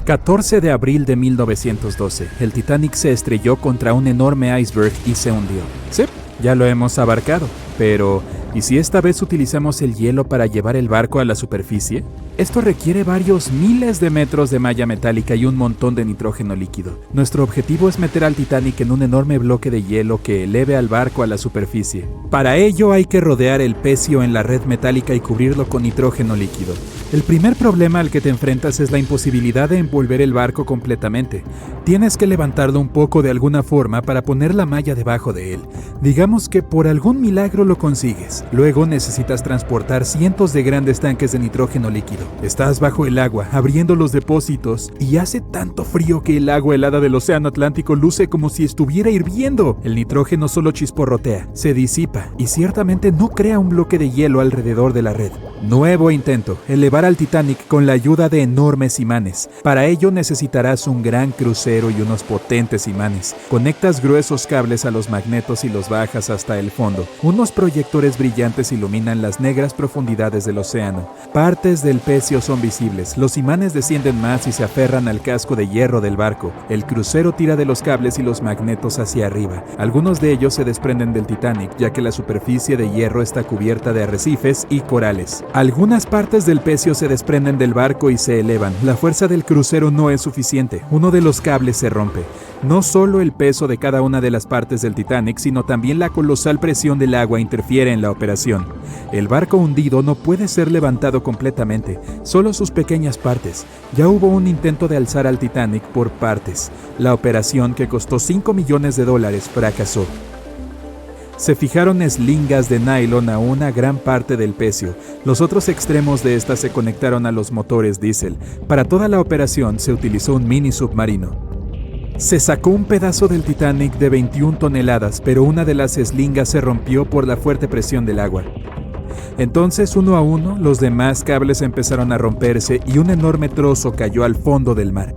14 de abril de 1912, el Titanic se estrelló contra un enorme iceberg y se hundió. Sí, ya lo hemos abarcado, pero ¿y si esta vez utilizamos el hielo para llevar el barco a la superficie? Esto requiere varios miles de metros de malla metálica y un montón de nitrógeno líquido. Nuestro objetivo es meter al Titanic en un enorme bloque de hielo que eleve al barco a la superficie. Para ello hay que rodear el pecio en la red metálica y cubrirlo con nitrógeno líquido. El primer problema al que te enfrentas es la imposibilidad de envolver el barco completamente. Tienes que levantarlo un poco de alguna forma para poner la malla debajo de él. Digamos que por algún milagro lo consigues. Luego necesitas transportar cientos de grandes tanques de nitrógeno líquido. Estás bajo el agua, abriendo los depósitos, y hace tanto frío que el agua helada del océano Atlántico luce como si estuviera hirviendo. El nitrógeno solo chisporrotea, se disipa, y ciertamente no crea un bloque de hielo alrededor de la red. Nuevo intento, elevar al Titanic con la ayuda de enormes imanes. Para ello necesitarás un gran crucero y unos potentes imanes. Conectas gruesos cables a los magnetos y los bajas hasta el fondo. Unos proyectores brillantes iluminan las negras profundidades del océano. Partes del pecio son visibles. Los imanes descienden más y se aferran al casco de hierro del barco. El crucero tira de los cables y los magnetos hacia arriba. Algunos de ellos se desprenden del Titanic, ya que la superficie de hierro está cubierta de arrecifes y corales. Algunas partes del pecio se desprenden del barco y se elevan. La fuerza del crucero no es suficiente. Uno de los cables se rompe. No solo el peso de cada una de las partes del Titanic, sino también la colosal presión del agua interfiere en la operación. El barco hundido no puede ser levantado completamente, solo sus pequeñas partes. Ya hubo un intento de alzar al Titanic por partes. La operación, que costó $5 millones, fracasó. Se fijaron eslingas de nylon a una gran parte del pecio. Los otros extremos de esta se conectaron a los motores diésel. Para toda la operación se utilizó un mini submarino. Se sacó un pedazo del Titanic de 21 toneladas, pero una de las eslingas se rompió por la fuerte presión del agua. Entonces, uno a uno, los demás cables empezaron a romperse y un enorme trozo cayó al fondo del mar.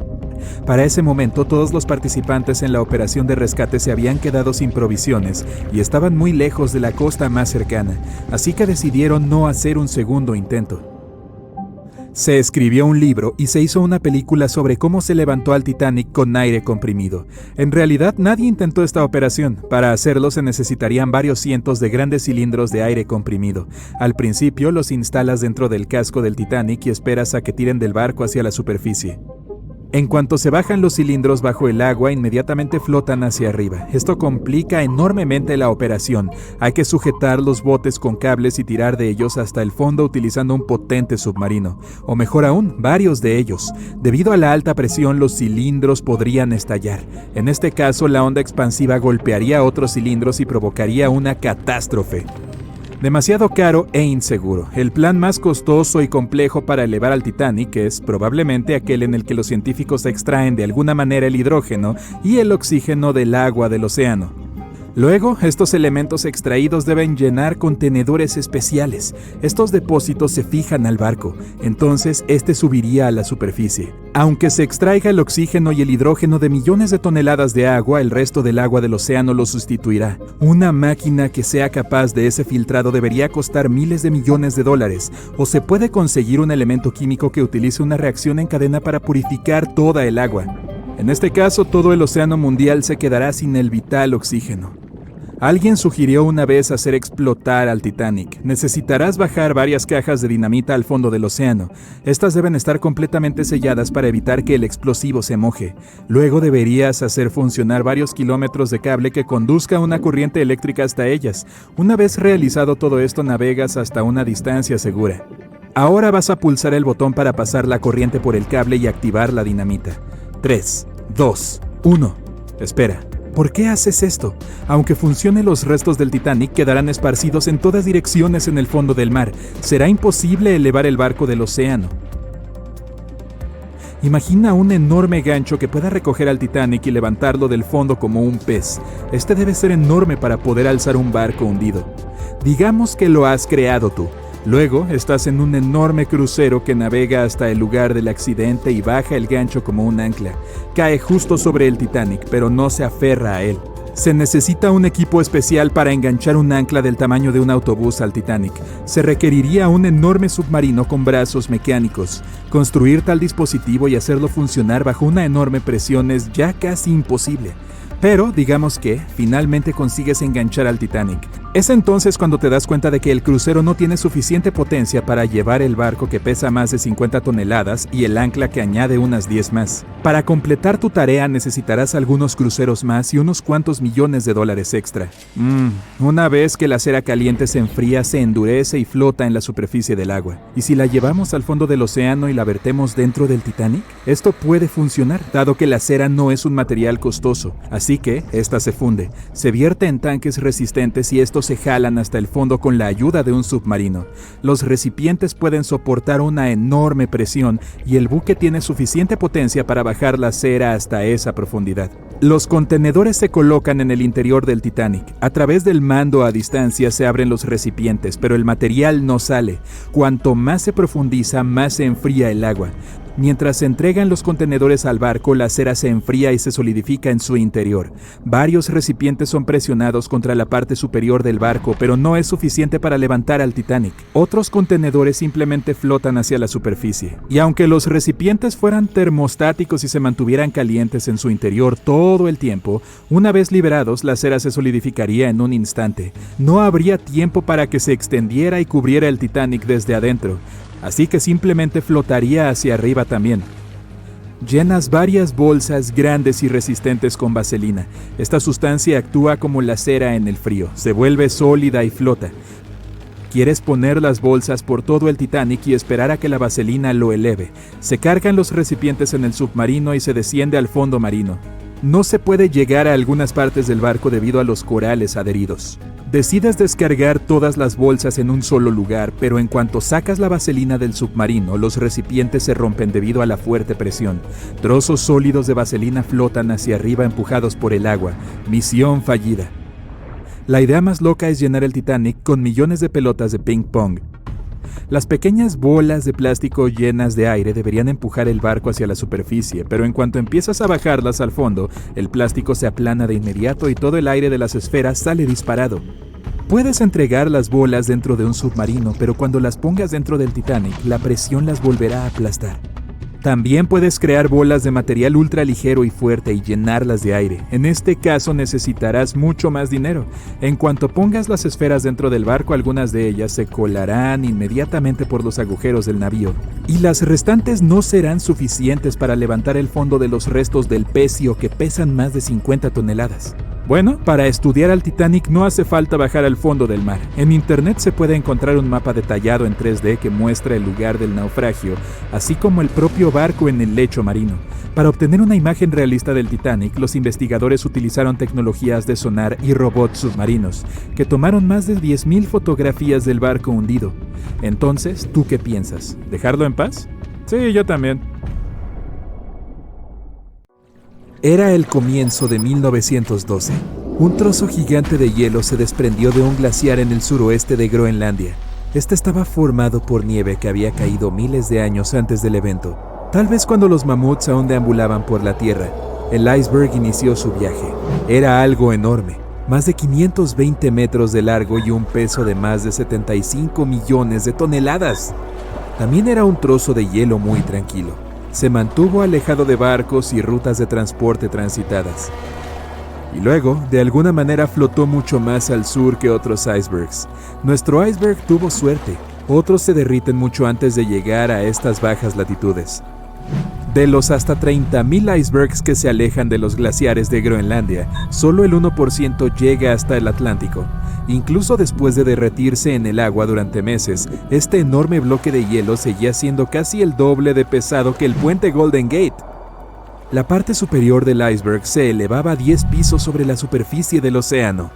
Para ese momento, todos los participantes en la operación de rescate se habían quedado sin provisiones y estaban muy lejos de la costa más cercana, así que decidieron no hacer un segundo intento. Se escribió un libro y se hizo una película sobre cómo se levantó al Titanic con aire comprimido. En realidad, nadie intentó esta operación. Para hacerlo se necesitarían varios cientos de grandes cilindros de aire comprimido. Al principio los instalas dentro del casco del Titanic y esperas a que tiren del barco hacia la superficie. En cuanto se bajan los cilindros bajo el agua, inmediatamente flotan hacia arriba. Esto complica enormemente la operación. Hay que sujetar los botes con cables y tirar de ellos hasta el fondo utilizando un potente submarino. O mejor aún, varios de ellos. Debido a la alta presión, los cilindros podrían estallar. En este caso, la onda expansiva golpearía otros cilindros y provocaría una catástrofe. Demasiado caro e inseguro. El plan más costoso y complejo para elevar al Titanic es probablemente aquel en el que los científicos extraen de alguna manera el hidrógeno y el oxígeno del agua del océano. Luego, estos elementos extraídos deben llenar contenedores especiales. Estos depósitos se fijan al barco, entonces este subiría a la superficie. Aunque se extraiga el oxígeno y el hidrógeno de millones de toneladas de agua, el resto del agua del océano lo sustituirá. Una máquina que sea capaz de ese filtrado debería costar miles de millones de dólares, o se puede conseguir un elemento químico que utilice una reacción en cadena para purificar toda el agua. En este caso, todo el océano mundial se quedará sin el vital oxígeno. Alguien sugirió una vez hacer explotar al Titanic. Necesitarás bajar varias cajas de dinamita al fondo del océano. Estas deben estar completamente selladas para evitar que el explosivo se moje. Luego deberías hacer funcionar varios kilómetros de cable que conduzca una corriente eléctrica hasta ellas. Una vez realizado todo esto, navegas hasta una distancia segura. Ahora vas a pulsar el botón para pasar la corriente por el cable y activar la dinamita. 3, 2, 1. Espera. ¿Por qué haces esto? Aunque funcione, los restos del Titanic quedarán esparcidos en todas direcciones en el fondo del mar. Será imposible elevar el barco del océano. Imagina un enorme gancho que pueda recoger al Titanic y levantarlo del fondo como un pez. Este debe ser enorme para poder alzar un barco hundido. Digamos que lo has creado tú. Luego, estás en un enorme crucero que navega hasta el lugar del accidente y baja el gancho como un ancla. Cae justo sobre el Titanic, pero no se aferra a él. Se necesita un equipo especial para enganchar un ancla del tamaño de un autobús al Titanic. Se requeriría un enorme submarino con brazos mecánicos. Construir tal dispositivo y hacerlo funcionar bajo una enorme presión es ya casi imposible. Pero, digamos que, finalmente consigues enganchar al Titanic. Es entonces cuando te das cuenta de que el crucero no tiene suficiente potencia para llevar el barco que pesa más de 50 toneladas y el ancla que añade unas 10 más. Para completar tu tarea necesitarás algunos cruceros más y unos cuantos millones de dólares extra. Una vez que la cera caliente se enfría, se endurece y flota en la superficie del agua. ¿Y si la llevamos al fondo del océano y la vertemos dentro del Titanic? Esto puede funcionar, dado que la cera no es un material costoso. Así que, esta se funde, se vierte en tanques resistentes y estos se jalan hasta el fondo con la ayuda de un submarino. Los recipientes pueden soportar una enorme presión y el buque tiene suficiente potencia para bajar la cera hasta esa profundidad. Los contenedores se colocan en el interior del Titanic. A través del mando a distancia se abren los recipientes, pero el material no sale. Cuanto más se profundiza, más se enfría el agua. Mientras se entregan los contenedores al barco, la cera se enfría y se solidifica en su interior. Varios recipientes son presionados contra la parte superior del barco, pero no es suficiente para levantar al Titanic. Otros contenedores simplemente flotan hacia la superficie. Y aunque los recipientes fueran termostáticos y se mantuvieran calientes en su interior todo el tiempo, una vez liberados, la cera se solidificaría en un instante. No habría tiempo para que se extendiera y cubriera el Titanic desde adentro. Así que simplemente flotaría hacia arriba también. Llenas varias bolsas grandes y resistentes con vaselina. Esta sustancia actúa como la cera en el frío, se vuelve sólida y flota. Quieres poner las bolsas por todo el Titanic y esperar a que la vaselina lo eleve. Se cargan los recipientes en el submarino y se desciende al fondo marino. No se puede llegar a algunas partes del barco debido a los corales adheridos. Decides descargar todas las bolsas en un solo lugar, pero en cuanto sacas la vaselina del submarino, los recipientes se rompen debido a la fuerte presión. Trozos sólidos de vaselina flotan hacia arriba empujados por el agua. Misión fallida. La idea más loca es llenar el Titanic con millones de pelotas de ping pong. Las pequeñas bolas de plástico llenas de aire deberían empujar el barco hacia la superficie, pero en cuanto empiezas a bajarlas al fondo, el plástico se aplana de inmediato y todo el aire de las esferas sale disparado. Puedes entregar las bolas dentro de un submarino, pero cuando las pongas dentro del Titanic, la presión las volverá a aplastar. También puedes crear bolas de material ultra ligero y fuerte y llenarlas de aire. En este caso necesitarás mucho más dinero. En cuanto pongas las esferas dentro del barco, algunas de ellas se colarán inmediatamente por los agujeros del navío. Y las restantes no serán suficientes para levantar el fondo de los restos del pecio que pesan más de 50 toneladas. Bueno, para estudiar al Titanic no hace falta bajar al fondo del mar. En internet se puede encontrar un mapa detallado en 3D que muestra el lugar del naufragio, así como el propio barco en el lecho marino. Para obtener una imagen realista del Titanic, los investigadores utilizaron tecnologías de sonar y robots submarinos, que tomaron más de 10.000 fotografías del barco hundido. Entonces, ¿tú qué piensas? ¿Dejarlo en paz? Sí, yo también. Era el comienzo de 1912. Un trozo gigante de hielo se desprendió de un glaciar en el suroeste de Groenlandia. Este estaba formado por nieve que había caído miles de años antes del evento. Tal vez cuando los mamuts aún deambulaban por la tierra, el iceberg inició su viaje. Era algo enorme, más de 520 metros de largo y un peso de más de 75 millones de toneladas. También era un trozo de hielo muy tranquilo. Se mantuvo alejado de barcos y rutas de transporte transitadas. Y luego, de alguna manera, flotó mucho más al sur que otros icebergs. Nuestro iceberg tuvo suerte. Otros se derriten mucho antes de llegar a estas bajas latitudes. De los hasta 30.000 icebergs que se alejan de los glaciares de Groenlandia, solo el 1% llega hasta el Atlántico. Incluso después de derretirse en el agua durante meses, este enorme bloque de hielo seguía siendo casi el doble de pesado que el puente Golden Gate. La parte superior del iceberg se elevaba 10 pisos sobre la superficie del océano.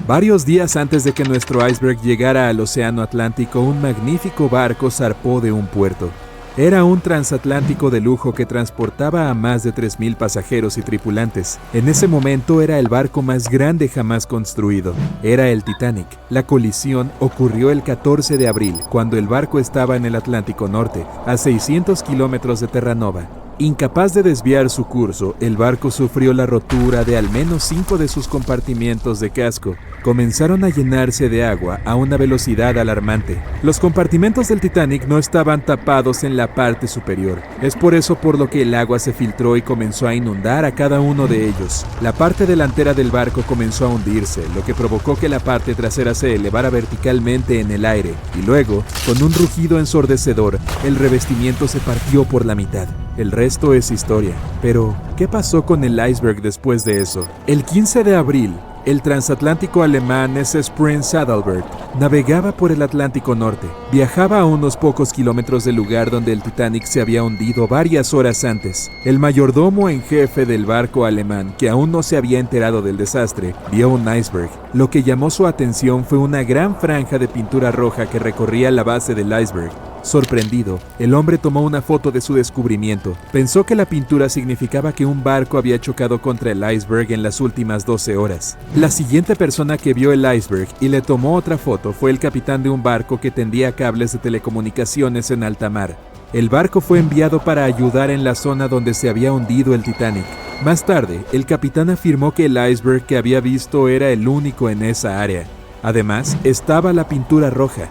Varios días antes de que nuestro iceberg llegara al océano Atlántico, un magnífico barco zarpó de un puerto. Era un transatlántico de lujo que transportaba a más de 3.000 pasajeros y tripulantes. En ese momento era el barco más grande jamás construido. Era el Titanic. La colisión ocurrió el 14 de abril, cuando el barco estaba en el Atlántico Norte, a 600 kilómetros de Terranova. Incapaz de desviar su curso, el barco sufrió la rotura de al menos 5 de sus compartimentos de casco. Comenzaron a llenarse de agua a una velocidad alarmante. Los compartimentos del Titanic no estaban tapados en la parte superior. Es por eso por lo que el agua se filtró y comenzó a inundar a cada uno de ellos. La parte delantera del barco comenzó a hundirse, lo que provocó que la parte trasera se elevara verticalmente en el aire. Y luego, con un rugido ensordecedor, el revestimiento se partió por la mitad. El resto es historia. Pero, ¿qué pasó con el iceberg después de eso? El 15 de abril, el transatlántico alemán SS Prinz Adalbert navegaba por el Atlántico Norte. Viajaba a unos pocos kilómetros del lugar donde el Titanic se había hundido varias horas antes. El mayordomo en jefe del barco alemán, que aún no se había enterado del desastre, vio un iceberg. Lo que llamó su atención fue una gran franja de pintura roja que recorría la base del iceberg. Sorprendido, el hombre tomó una foto de su descubrimiento. Pensó que la pintura significaba que un barco había chocado contra el iceberg en las últimas 12 horas. La siguiente persona que vio el iceberg y le tomó otra foto fue el capitán de un barco que tendía cables de telecomunicaciones en alta mar. El barco fue enviado para ayudar en la zona donde se había hundido el Titanic. Más tarde, el capitán afirmó que el iceberg que había visto era el único en esa área. Además, estaba la pintura roja.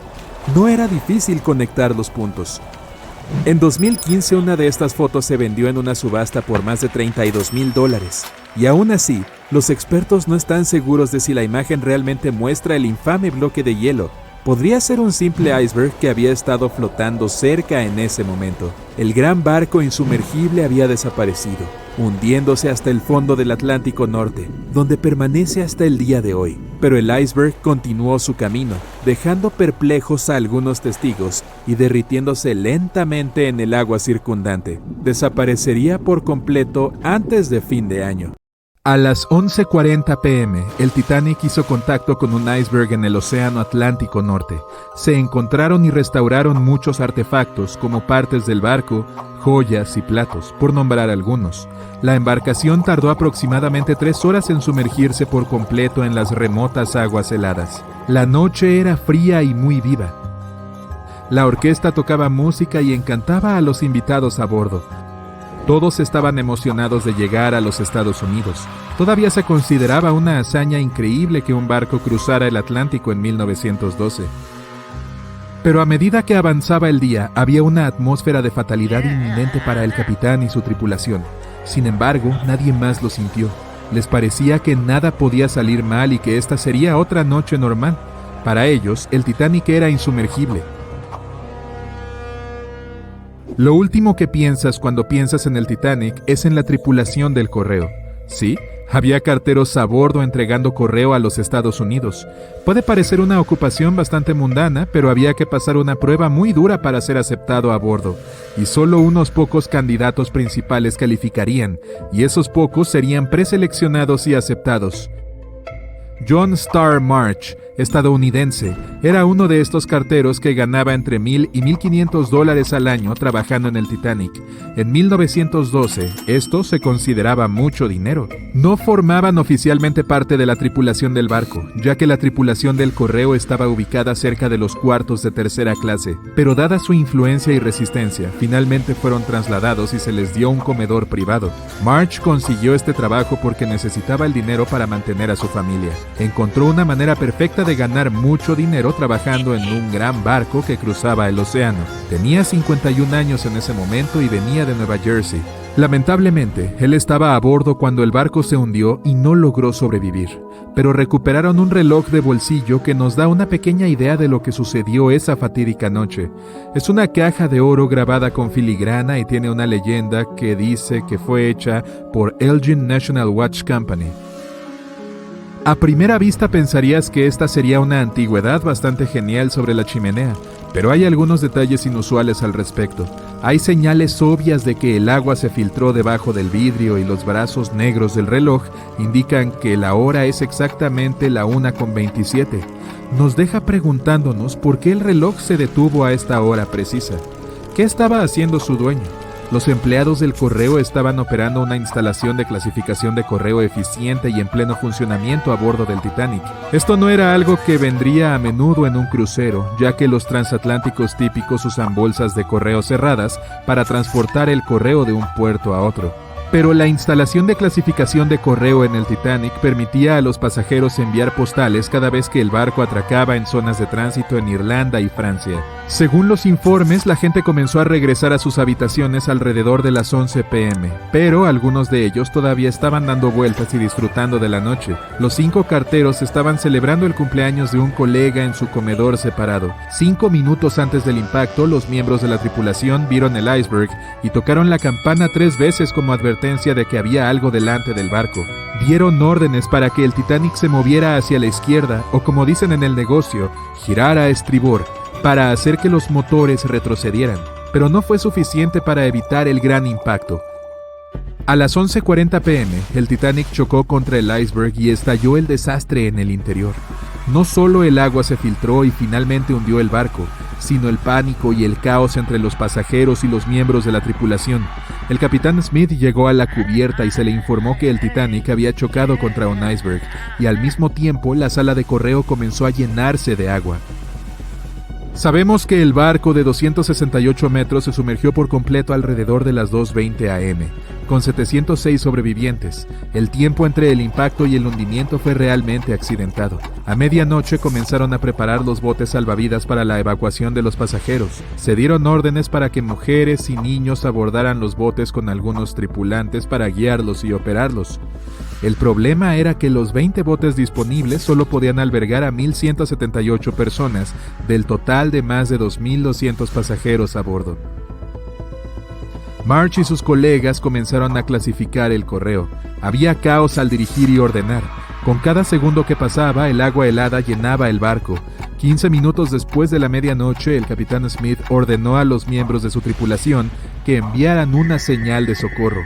No era difícil conectar los puntos. En 2015 una de estas fotos se vendió en una subasta por más de $32,000. Y aún así, los expertos no están seguros de si la imagen realmente muestra el infame bloque de hielo. Podría ser un simple iceberg que había estado flotando cerca en ese momento. El gran barco insumergible había desaparecido, hundiéndose hasta el fondo del Atlántico Norte, donde permanece hasta el día de hoy. Pero el iceberg continuó su camino, dejando perplejos a algunos testigos y derritiéndose lentamente en el agua circundante. Desaparecería por completo antes de fin de año. A las 11:40 p.m., el Titanic hizo contacto con un iceberg en el Océano Atlántico Norte. Se encontraron y restauraron muchos artefactos como partes del barco, joyas y platos, por nombrar algunos. La embarcación tardó aproximadamente 3 horas en sumergirse por completo en las remotas aguas heladas. La noche era fría y muy viva. La orquesta tocaba música y encantaba a los invitados a bordo. Todos estaban emocionados de llegar a los Estados Unidos. Todavía se consideraba una hazaña increíble que un barco cruzara el Atlántico en 1912. Pero a medida que avanzaba el día, había una atmósfera de fatalidad inminente para el capitán y su tripulación. Sin embargo, nadie más lo sintió. Les parecía que nada podía salir mal y que esta sería otra noche normal. Para ellos, el Titanic era insumergible. Lo último que piensas cuando piensas en el Titanic es en la tripulación del correo. Sí, había carteros a bordo entregando correo a los Estados Unidos. Puede parecer una ocupación bastante mundana, pero había que pasar una prueba muy dura para ser aceptado a bordo. Y solo unos pocos candidatos principales calificarían, y esos pocos serían preseleccionados y aceptados. John Starr March, estadounidense, era uno de estos carteros que ganaba entre $1,000 y $1,500 al año trabajando en el Titanic. En 1912, esto se consideraba mucho dinero. No formaban oficialmente parte de la tripulación del barco, ya que la tripulación del correo estaba ubicada cerca de los cuartos de tercera clase, pero dada su influencia y resistencia, finalmente fueron trasladados y se les dio un comedor privado. March consiguió este trabajo porque necesitaba el dinero para mantener a su familia. Encontró una manera perfecta de ganar mucho dinero trabajando en un gran barco que cruzaba el océano. Tenía 51 años en ese momento y venía de Nueva Jersey. Lamentablemente, él estaba a bordo cuando el barco se hundió y no logró sobrevivir. Pero recuperaron un reloj de bolsillo que nos da una pequeña idea de lo que sucedió esa fatídica noche. Es una caja de oro grabada con filigrana y tiene una leyenda que dice que fue hecha por Elgin National Watch Company. A primera vista pensarías que esta sería una antigüedad bastante genial sobre la chimenea, pero hay algunos detalles inusuales al respecto. Hay señales obvias de que el agua se filtró debajo del vidrio y los brazos negros del reloj indican que la hora es exactamente la 1:27. Nos deja preguntándonos por qué el reloj se detuvo a esta hora precisa. ¿Qué estaba haciendo su dueño? Los empleados del correo estaban operando una instalación de clasificación de correo eficiente y en pleno funcionamiento a bordo del Titanic. Esto no era algo que vendría a menudo en un crucero, ya que los transatlánticos típicos usan bolsas de correo cerradas para transportar el correo de un puerto a otro. Pero la instalación de clasificación de correo en el Titanic permitía a los pasajeros enviar postales cada vez que el barco atracaba en zonas de tránsito en Irlanda y Francia. Según los informes, la gente comenzó a regresar a sus habitaciones alrededor de las 11 p.m., pero algunos de ellos todavía estaban dando vueltas y disfrutando de la noche. Los 5 carteros estaban celebrando el cumpleaños de un colega en su comedor separado. 5 minutos antes del impacto, los miembros de la tripulación vieron el iceberg y tocaron la campana 3 veces como advertencia de que había algo delante del barco. Dieron órdenes para que el Titanic se moviera hacia la izquierda, o como dicen en el negocio, girara a estribor, para hacer que los motores retrocedieran, pero no fue suficiente para evitar el gran impacto. A las 11:40 p.m., el Titanic chocó contra el iceberg y estalló el desastre en el interior. No solo el agua se filtró y finalmente hundió el barco, sino el pánico y el caos entre los pasajeros y los miembros de la tripulación. El capitán Smith llegó a la cubierta y se le informó que el Titanic había chocado contra un iceberg, y al mismo tiempo la sala de correo comenzó a llenarse de agua. Sabemos que el barco de 268 metros se sumergió por completo alrededor de las 2:20 a.m., con 706 sobrevivientes. El tiempo entre el impacto y el hundimiento fue realmente accidentado. A medianoche comenzaron a preparar los botes salvavidas para la evacuación de los pasajeros. Se dieron órdenes para que mujeres y niños abordaran los botes con algunos tripulantes para guiarlos y operarlos. El problema era que los 20 botes disponibles solo podían albergar a 1,178 personas, del total de más de 2,200 pasajeros a bordo. March y sus colegas comenzaron a clasificar el correo. Había caos al dirigir y ordenar. Con cada segundo que pasaba, el agua helada llenaba el barco. 15 minutos después de la medianoche, el capitán Smith ordenó a los miembros de su tripulación que enviaran una señal de socorro.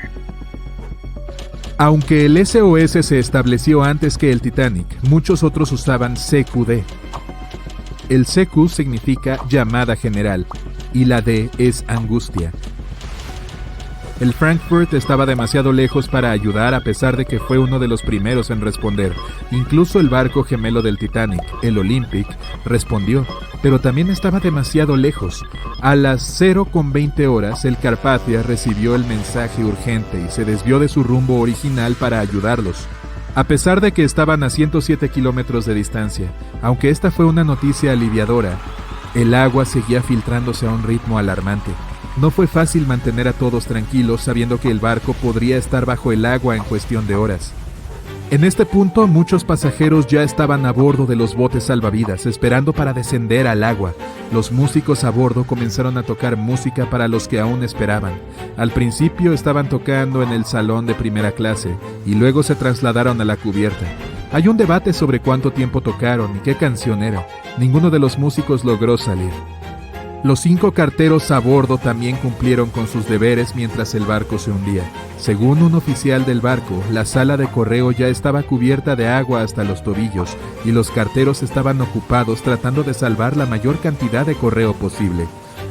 Aunque el SOS se estableció antes que el Titanic, muchos otros usaban CQD. El CQ significa llamada general y la D es angustia. El Frankfurt estaba demasiado lejos para ayudar a pesar de que fue uno de los primeros en responder. Incluso el barco gemelo del Titanic, el Olympic, respondió, pero también estaba demasiado lejos. A las 0:20 horas, el Carpathia recibió el mensaje urgente y se desvió de su rumbo original para ayudarlos. A pesar de que estaban a 107 kilómetros de distancia, aunque esta fue una noticia aliviadora, el agua seguía filtrándose a un ritmo alarmante. No fue fácil mantener a todos tranquilos sabiendo que el barco podría estar bajo el agua en cuestión de horas. En este punto, muchos pasajeros ya estaban a bordo de los botes salvavidas, esperando para descender al agua. Los músicos a bordo comenzaron a tocar música para los que aún esperaban. Al principio estaban tocando en el salón de primera clase, y luego se trasladaron a la cubierta. Hay un debate sobre cuánto tiempo tocaron y qué canción era. Ninguno de los músicos logró salir. Los 5 carteros a bordo también cumplieron con sus deberes mientras el barco se hundía. Según un oficial del barco, la sala de correo ya estaba cubierta de agua hasta los tobillos y los carteros estaban ocupados tratando de salvar la mayor cantidad de correo posible.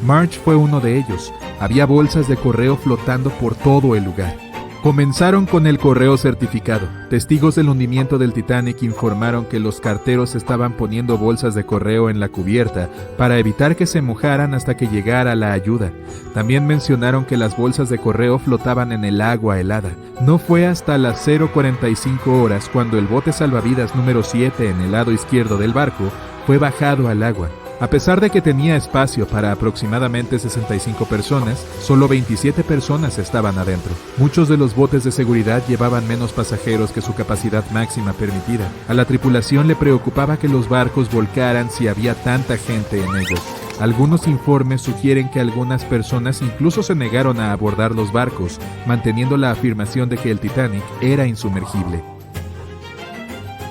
March fue uno de ellos. Había bolsas de correo flotando por todo el lugar. Comenzaron con el correo certificado. Testigos del hundimiento del Titanic informaron que los carteros estaban poniendo bolsas de correo en la cubierta para evitar que se mojaran hasta que llegara la ayuda. También mencionaron que las bolsas de correo flotaban en el agua helada. No fue hasta las 0:45 horas cuando el bote salvavidas número 7 en el lado izquierdo del barco fue bajado al agua. A pesar de que tenía espacio para aproximadamente 65 personas, solo 27 personas estaban adentro. Muchos de los botes de seguridad llevaban menos pasajeros que su capacidad máxima permitida. A la tripulación le preocupaba que los barcos volcaran si había tanta gente en ellos. Algunos informes sugieren que algunas personas incluso se negaron a abordar los barcos, manteniendo la afirmación de que el Titanic era insumergible.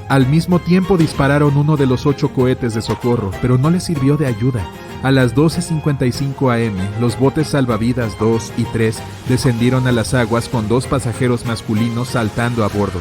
Al mismo tiempo dispararon uno de los 8 cohetes de socorro, pero no les sirvió de ayuda. A las 12:55 am, los botes salvavidas 2 y 3 descendieron a las aguas con 2 pasajeros masculinos saltando a bordo.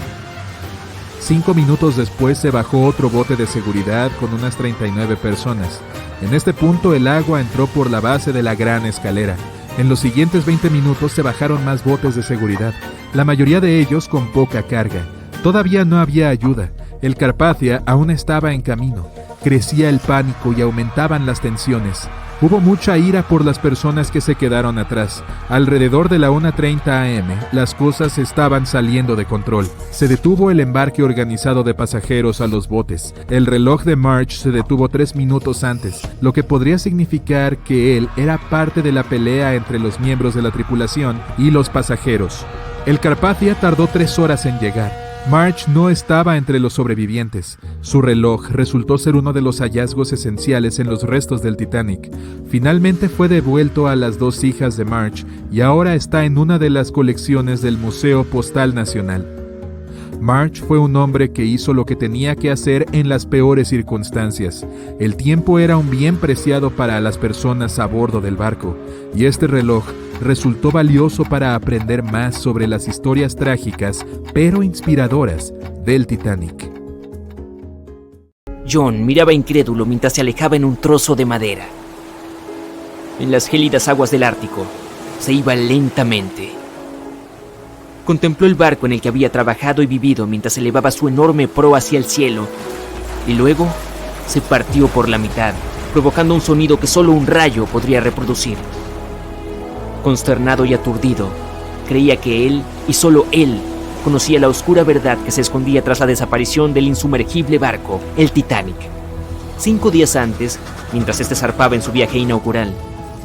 5 minutos después se bajó otro bote de seguridad con unas 39 personas. En este punto el agua entró por la base de la gran escalera. En los siguientes 20 minutos se bajaron más botes de seguridad, la mayoría de ellos con poca carga. Todavía no había ayuda. El Carpathia aún estaba en camino. Crecía el pánico y aumentaban las tensiones. Hubo mucha ira por las personas que se quedaron atrás. Alrededor de la 1:30 a.m., las cosas estaban saliendo de control. Se detuvo el embarque organizado de pasajeros a los botes. El reloj de March se detuvo 3 minutos antes, lo que podría significar que él era parte de la pelea entre los miembros de la tripulación y los pasajeros. El Carpathia tardó 3 horas en llegar. March no estaba entre los sobrevivientes. Su reloj resultó ser uno de los hallazgos esenciales en los restos del Titanic. Finalmente fue devuelto a las 2 hijas de March y ahora está en una de las colecciones del Museo Postal Nacional. March fue un hombre que hizo lo que tenía que hacer en las peores circunstancias. El tiempo era un bien preciado para las personas a bordo del barco, y este reloj resultó valioso para aprender más sobre las historias trágicas, pero inspiradoras, del Titanic. John miraba incrédulo mientras se alejaba en un trozo de madera. En las gélidas aguas del Ártico, se iba lentamente. Contempló el barco en el que había trabajado y vivido mientras elevaba su enorme proa hacia el cielo, y luego se partió por la mitad, provocando un sonido que solo un rayo podría reproducir. Consternado y aturdido, creía que él, y solo él, conocía la oscura verdad que se escondía tras la desaparición del insumergible barco, el Titanic. 5 días antes, mientras este zarpaba en su viaje inaugural,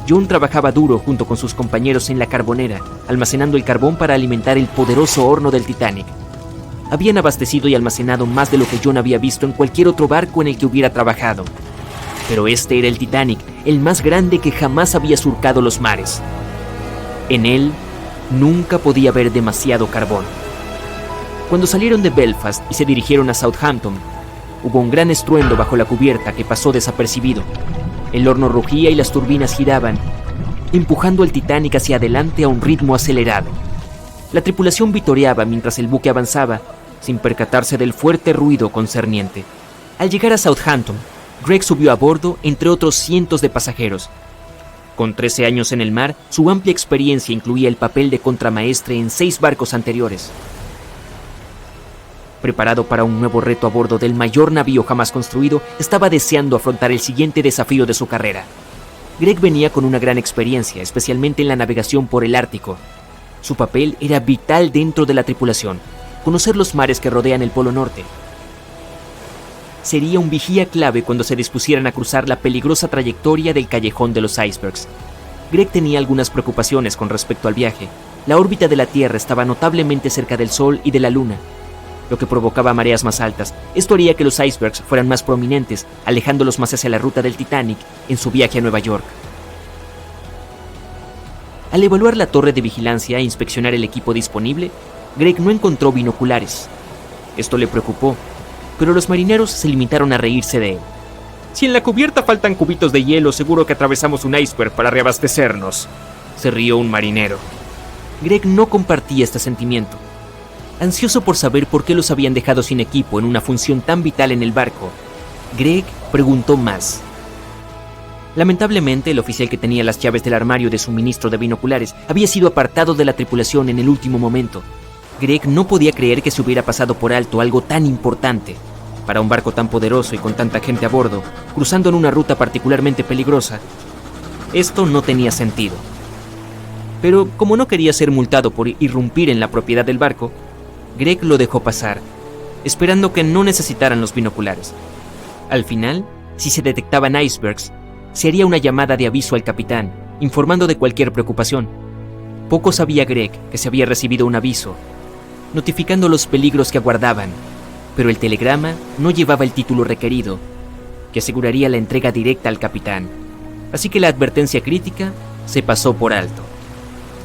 John trabajaba duro junto con sus compañeros en la carbonera, almacenando el carbón para alimentar el poderoso horno del Titanic. Habían abastecido y almacenado más de lo que John había visto en cualquier otro barco en el que hubiera trabajado. Pero este era el Titanic, el más grande que jamás había surcado los mares. En él, nunca podía haber demasiado carbón. Cuando salieron de Belfast y se dirigieron a Southampton, hubo un gran estruendo bajo la cubierta que pasó desapercibido. El horno rugía y las turbinas giraban, empujando el Titanic hacia adelante a un ritmo acelerado. La tripulación vitoreaba mientras el buque avanzaba, sin percatarse del fuerte ruido concerniente. Al llegar a Southampton, Greg subió a bordo entre otros cientos de pasajeros. Con 13 años en el mar, su amplia experiencia incluía el papel de contramaestre en 6 barcos anteriores. Preparado para un nuevo reto a bordo del mayor navío jamás construido, estaba deseando afrontar el siguiente desafío de su carrera. Greg venía con una gran experiencia, especialmente en la navegación por el Ártico. Su papel era vital dentro de la tripulación, conocer los mares que rodean el Polo Norte. Sería un vigía clave cuando se dispusieran a cruzar la peligrosa trayectoria del Callejón de los Icebergs. Greg tenía algunas preocupaciones con respecto al viaje. La órbita de la Tierra estaba notablemente cerca del Sol y de la Luna, lo que provocaba mareas más altas. Esto haría que los icebergs fueran más prominentes, alejándolos más hacia la ruta del Titanic en su viaje a Nueva York. Al evaluar la torre de vigilancia e inspeccionar el equipo disponible, Greg no encontró binoculares. Esto le preocupó, pero los marineros se limitaron a reírse de él. «Si en la cubierta faltan cubitos de hielo, seguro que atravesamos un iceberg para reabastecernos», se rió un marinero. Greg no compartía este sentimiento. Ansioso por saber por qué los habían dejado sin equipo en una función tan vital en el barco, Greg preguntó más. Lamentablemente, el oficial que tenía las llaves del armario de suministro de binoculares había sido apartado de la tripulación en el último momento. Greg no podía creer que se hubiera pasado por alto algo tan importante. Para un barco tan poderoso y con tanta gente a bordo, cruzando en una ruta particularmente peligrosa, esto no tenía sentido. Pero como no quería ser multado por irrumpir en la propiedad del barco, Greg lo dejó pasar, esperando que no necesitaran los binoculares. Al final, si se detectaban icebergs, se haría una llamada de aviso al capitán, informando de cualquier preocupación. Poco sabía Greg que se había recibido un aviso, notificando los peligros que aguardaban, pero el telegrama no llevaba el título requerido, que aseguraría la entrega directa al capitán. Así que la advertencia crítica se pasó por alto.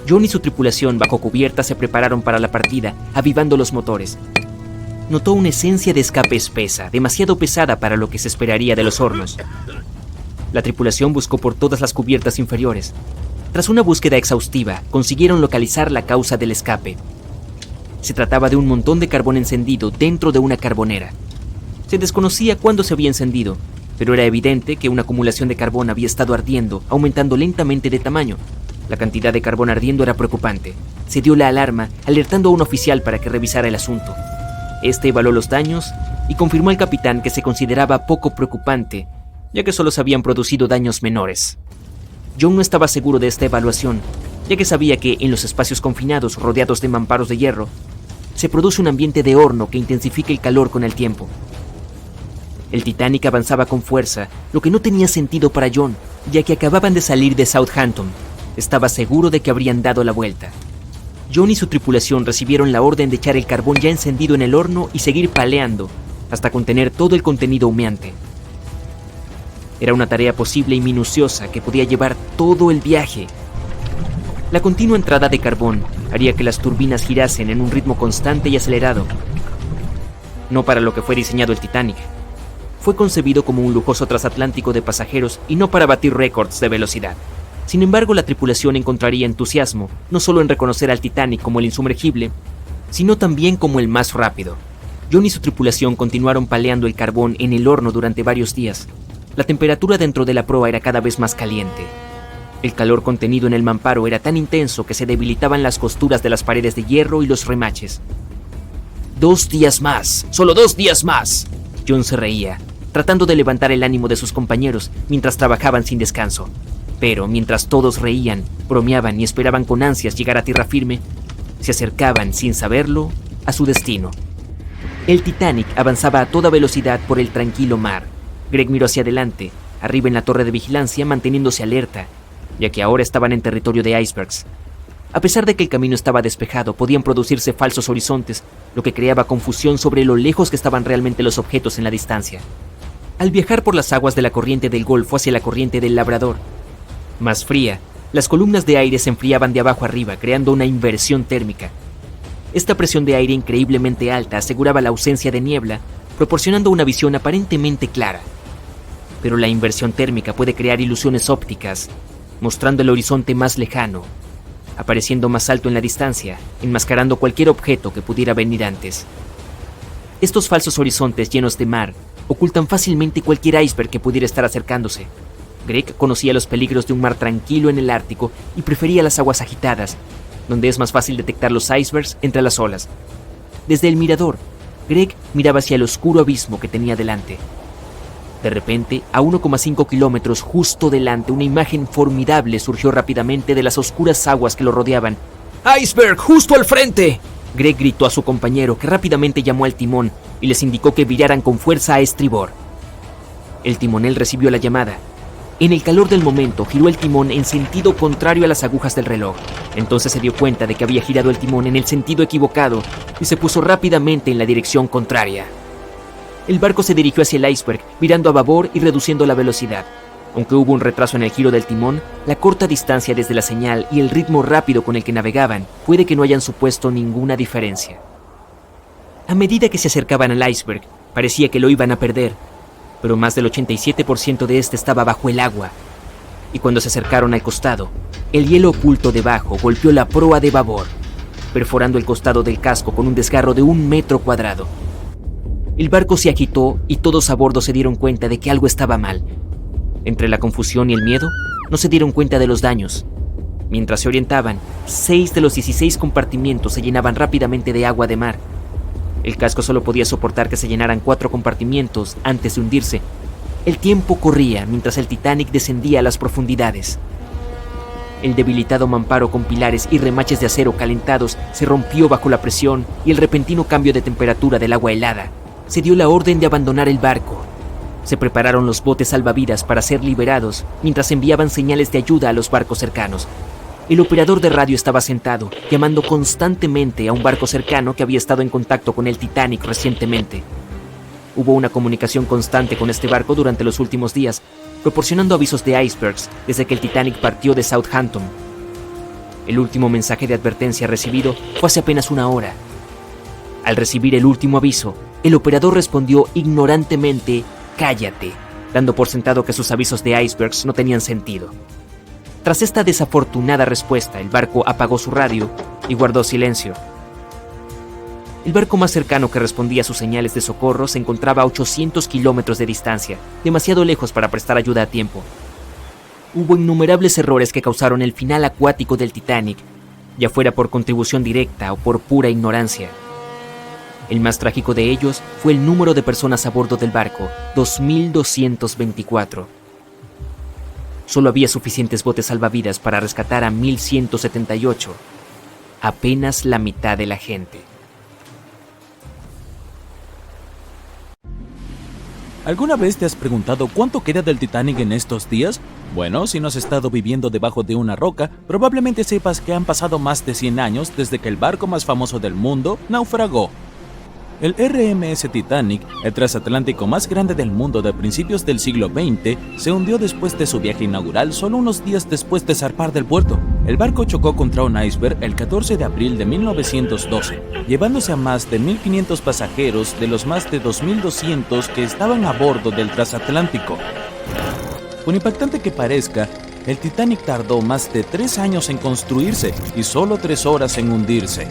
John y su tripulación bajo cubierta se prepararon para la partida, avivando los motores. Notó una esencia de escape espesa, demasiado pesada para lo que se esperaría de los hornos. La tripulación buscó por todas las cubiertas inferiores. Tras una búsqueda exhaustiva, consiguieron localizar la causa del escape. Se trataba de un montón de carbón encendido dentro de una carbonera. Se desconocía cuándo se había encendido, pero era evidente que una acumulación de carbón había estado ardiendo, aumentando lentamente de tamaño. La cantidad de carbón ardiendo era preocupante. Se dio la alarma, alertando a un oficial para que revisara el asunto. Este evaluó los daños y confirmó al capitán que se consideraba poco preocupante, ya que solo se habían producido daños menores. John no estaba seguro de esta evaluación, ya que sabía que en los espacios confinados rodeados de mamparos de hierro, se produce un ambiente de horno que intensifica el calor con el tiempo. El Titanic avanzaba con fuerza, lo que no tenía sentido para John, ya que acababan de salir de Southampton. Estaba seguro de que habrían dado la vuelta. John y su tripulación recibieron la orden de echar el carbón ya encendido en el horno y seguir paleando, hasta contener todo el contenido humeante. Era una tarea posible y minuciosa que podía llevar todo el viaje. La continua entrada de carbón haría que las turbinas girasen en un ritmo constante y acelerado. No para lo que fue diseñado el Titanic. Fue concebido como un lujoso transatlántico de pasajeros y no para batir récords de velocidad. Sin embargo, la tripulación encontraría entusiasmo no solo en reconocer al Titanic como el insumergible, sino también como el más rápido. John y su tripulación continuaron paleando el carbón en el horno durante varios días. La temperatura dentro de la proa era cada vez más caliente. El calor contenido en el mamparo era tan intenso que se debilitaban las costuras de las paredes de hierro y los remaches. 2 días más, solo 2 días más. John se reía, tratando de levantar el ánimo de sus compañeros mientras trabajaban sin descanso. Pero mientras todos reían, bromeaban y esperaban con ansias llegar a tierra firme, se acercaban, sin saberlo, a su destino. El Titanic avanzaba a toda velocidad por el tranquilo mar. Greg miró hacia adelante, arriba en la torre de vigilancia, manteniéndose alerta, ya que ahora estaban en territorio de icebergs. A pesar de que el camino estaba despejado, podían producirse falsos horizontes, lo que creaba confusión sobre lo lejos que estaban realmente los objetos en la distancia. Al viajar por las aguas de la corriente del Golfo hacia la corriente del Labrador, más fría, las columnas de aire se enfriaban de abajo arriba, creando una inversión térmica. Esta presión de aire increíblemente alta aseguraba la ausencia de niebla, proporcionando una visión aparentemente clara. Pero la inversión térmica puede crear ilusiones ópticas, mostrando el horizonte más lejano, apareciendo más alto en la distancia, enmascarando cualquier objeto que pudiera venir antes. Estos falsos horizontes llenos de mar ocultan fácilmente cualquier iceberg que pudiera estar acercándose. Greg conocía los peligros de un mar tranquilo en el Ártico y prefería las aguas agitadas, donde es más fácil detectar los icebergs entre las olas. Desde el mirador, Greg miraba hacia el oscuro abismo que tenía delante. De repente, a 1,5 kilómetros justo delante, una imagen formidable surgió rápidamente de las oscuras aguas que lo rodeaban. ¡Iceberg, justo al frente!, Greg gritó a su compañero, que rápidamente llamó al timón y les indicó que viraran con fuerza a estribor. El timonel recibió la llamada. En el calor del momento, giró el timón en sentido contrario a las agujas del reloj. Entonces se dio cuenta de que había girado el timón en el sentido equivocado y se puso rápidamente en la dirección contraria. El barco se dirigió hacia el iceberg, virando a babor y reduciendo la velocidad. Aunque hubo un retraso en el giro del timón, la corta distancia desde la señal y el ritmo rápido con el que navegaban puede que no hayan supuesto ninguna diferencia. A medida que se acercaban al iceberg, parecía que lo iban a perder, pero más del 87% de este estaba bajo el agua. Y cuando se acercaron al costado, el hielo oculto debajo golpeó la proa de babor, perforando el costado del casco con un desgarro de 1 metro cuadrado. El barco se agitó y todos a bordo se dieron cuenta de que algo estaba mal. Entre la confusión y el miedo, no se dieron cuenta de los daños. Mientras se orientaban, 6 de los 16 compartimientos se llenaban rápidamente de agua de mar. El casco solo podía soportar que se llenaran 4 compartimientos antes de hundirse. El tiempo corría mientras el Titanic descendía a las profundidades. El debilitado mamparo con pilares y remaches de acero calentados se rompió bajo la presión y el repentino cambio de temperatura del agua helada. Se dio la orden de abandonar el barco. Se prepararon los botes salvavidas para ser liberados mientras enviaban señales de ayuda a los barcos cercanos. El operador de radio estaba sentado, llamando constantemente a un barco cercano que había estado en contacto con el Titanic recientemente. Hubo una comunicación constante con este barco durante los últimos días, proporcionando avisos de icebergs desde que el Titanic partió de Southampton. El último mensaje de advertencia recibido fue hace apenas 1 hora. Al recibir el último aviso, el operador respondió ignorantemente: «Cállate», dando por sentado que sus avisos de icebergs no tenían sentido. Tras esta desafortunada respuesta, el barco apagó su radio y guardó silencio. El barco más cercano que respondía a sus señales de socorro se encontraba a 800 kilómetros de distancia, demasiado lejos para prestar ayuda a tiempo. hubo innumerables errores que causaron el final acuático del Titanic, ya fuera por contribución directa o por pura ignorancia. El más trágico de ellos fue el número de personas a bordo del barco, 2.224. Solo había suficientes botes salvavidas para rescatar a 1.178, apenas la mitad de la gente. ¿Alguna vez te has preguntado cuánto queda del Titanic en estos días? Bueno, si no has estado viviendo debajo de una roca, probablemente sepas que han pasado más de 100 años desde que el barco más famoso del mundo naufragó. El RMS Titanic, el transatlántico más grande del mundo de principios del siglo XX, se hundió después de su viaje inaugural solo unos días después de zarpar del puerto. El barco chocó contra un iceberg el 14 de abril de 1912, llevándose a más de 1.500 pasajeros de los más de 2.200 que estaban a bordo del transatlántico. Por impactante que parezca, el Titanic tardó más de 3 años en construirse y solo 3 horas en hundirse.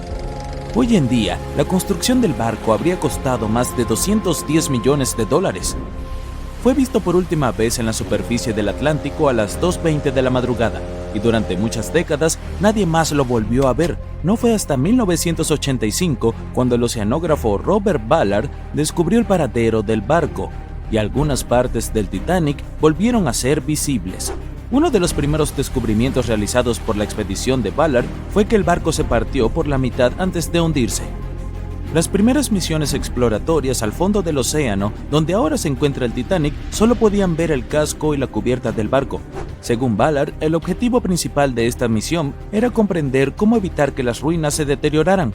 Hoy en día, la construcción del barco habría costado más de $210 millones. Fue visto por última vez en la superficie del Atlántico a las 2:20 de la madrugada, y durante muchas décadas nadie más lo volvió a ver. No fue hasta 1985 cuando el oceanógrafo Robert Ballard descubrió el paradero del barco, y algunas partes del Titanic volvieron a ser visibles. Uno de los primeros descubrimientos realizados por la expedición de Ballard fue que el barco se partió por la mitad antes de hundirse. Las primeras misiones exploratorias al fondo del océano, donde ahora se encuentra el Titanic, solo podían ver el casco y la cubierta del barco. Según Ballard, el objetivo principal de esta misión era comprender cómo evitar que las ruinas se deterioraran.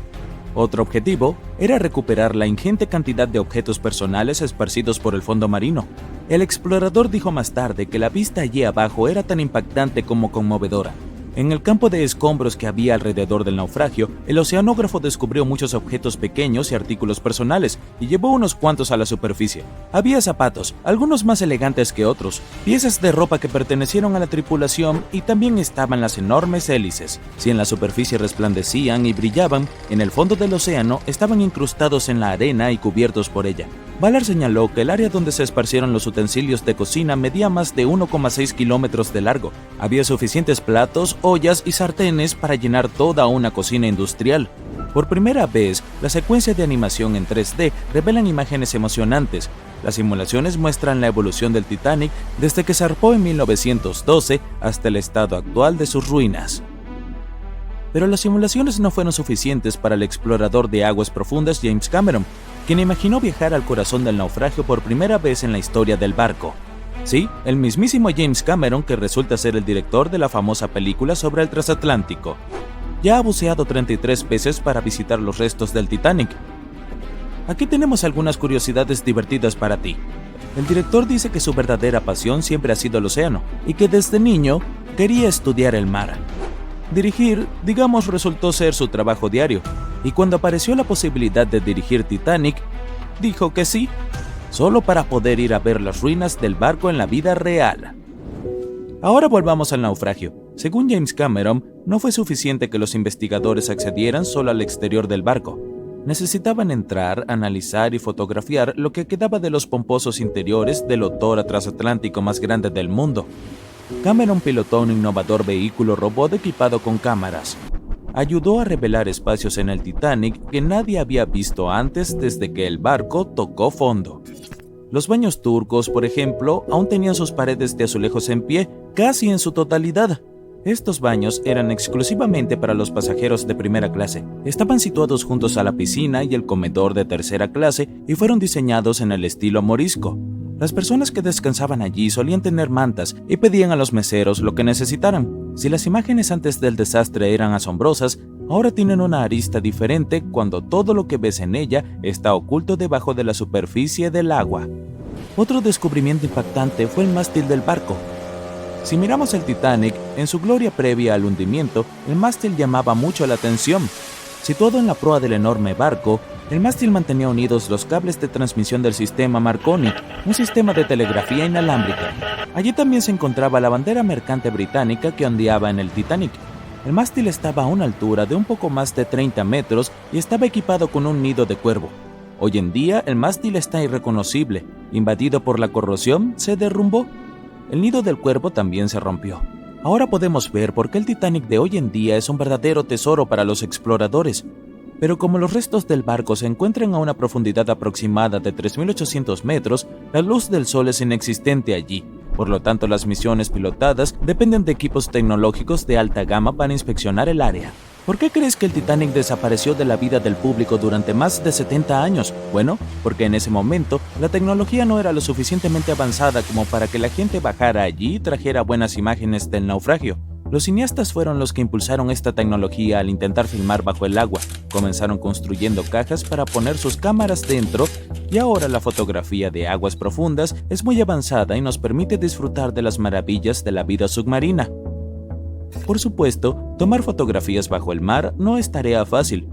Otro objetivo era recuperar la ingente cantidad de objetos personales esparcidos por el fondo marino. El explorador dijo más tarde que la vista allí abajo era tan impactante como conmovedora. En el campo de escombros que había alrededor del naufragio, el oceanógrafo descubrió muchos objetos pequeños y artículos personales, y llevó unos cuantos a la superficie. Había zapatos, algunos más elegantes que otros, piezas de ropa que pertenecieron a la tripulación, y también estaban las enormes hélices. Si en la superficie resplandecían y brillaban, en el fondo del océano estaban incrustados en la arena y cubiertos por ella. Ballard señaló que el área donde se esparcieron los utensilios de cocina medía más de 1,6 kilómetros de largo. Había suficientes platos, ollas y sartenes para llenar toda una cocina industrial. Por primera vez, la secuencia de animación en 3D revelan imágenes emocionantes. Las simulaciones muestran la evolución del Titanic desde que zarpó en 1912 hasta el estado actual de sus ruinas. Pero las simulaciones no fueron suficientes para el explorador de aguas profundas James Cameron, quien imaginó viajar al corazón del naufragio por primera vez en la historia del barco. Sí, el mismísimo James Cameron, que resulta ser el director de la famosa película sobre el transatlántico. Ya ha buceado 33 veces para visitar los restos del Titanic. Aquí tenemos algunas curiosidades divertidas para ti. El director dice que su verdadera pasión siempre ha sido el océano, y que desde niño quería estudiar el mar. Dirigir, digamos, resultó ser su trabajo diario, y cuando apareció la posibilidad de dirigir Titanic, dijo que sí, solo para poder ir a ver las ruinas del barco en la vida real. Ahora volvamos al naufragio. Según James Cameron, no fue suficiente que los investigadores accedieran solo al exterior del barco. Necesitaban entrar, analizar y fotografiar lo que quedaba de los pomposos interiores del otrora transatlántico más grande del mundo. Cameron pilotó un innovador vehículo robot equipado con cámaras. Ayudó a revelar espacios en el Titanic que nadie había visto antes desde que el barco tocó fondo. Los baños turcos, por ejemplo, aún tenían sus paredes de azulejos en pie, casi en su totalidad. Estos baños eran exclusivamente para los pasajeros de primera clase. Estaban situados juntos a la piscina y el comedor de tercera clase y fueron diseñados en el estilo morisco. Las personas que descansaban allí solían tener mantas y pedían a los meseros lo que necesitaran. Si las imágenes antes del desastre eran asombrosas, ahora tienen una arista diferente cuando todo lo que ves en ella está oculto debajo de la superficie del agua. Otro descubrimiento impactante fue el mástil del barco. Si miramos el Titanic, en su gloria previa al hundimiento, el mástil llamaba mucho la atención. Situado en la proa del enorme barco, el mástil mantenía unidos los cables de transmisión del sistema Marconi, un sistema de telegrafía inalámbrica. Allí también se encontraba la bandera mercante británica que ondeaba en el Titanic. El mástil estaba a una altura de un poco más de 30 metros y estaba equipado con un nido de cuervo. Hoy en día, el mástil está irreconocible. Invadido por la corrosión, se derrumbó. el nido del cuervo también se rompió. Ahora podemos ver por qué el Titanic de hoy en día es un verdadero tesoro para los exploradores. Pero como los restos del barco se encuentran a una profundidad aproximada de 3.800 metros, la luz del sol es inexistente allí. Por lo tanto, las misiones pilotadas dependen de equipos tecnológicos de alta gama para inspeccionar el área. ¿Por qué crees que el Titanic desapareció de la vida del público durante más de 70 años? Bueno, porque en ese momento la tecnología no era lo suficientemente avanzada como para que la gente bajara allí y trajera buenas imágenes del naufragio. Los cineastas fueron los que impulsaron esta tecnología al intentar filmar bajo el agua. Comenzaron construyendo cajas para poner sus cámaras dentro y ahora la fotografía de aguas profundas es muy avanzada y nos permite disfrutar de las maravillas de la vida submarina. Por supuesto, tomar fotografías bajo el mar no es tarea fácil.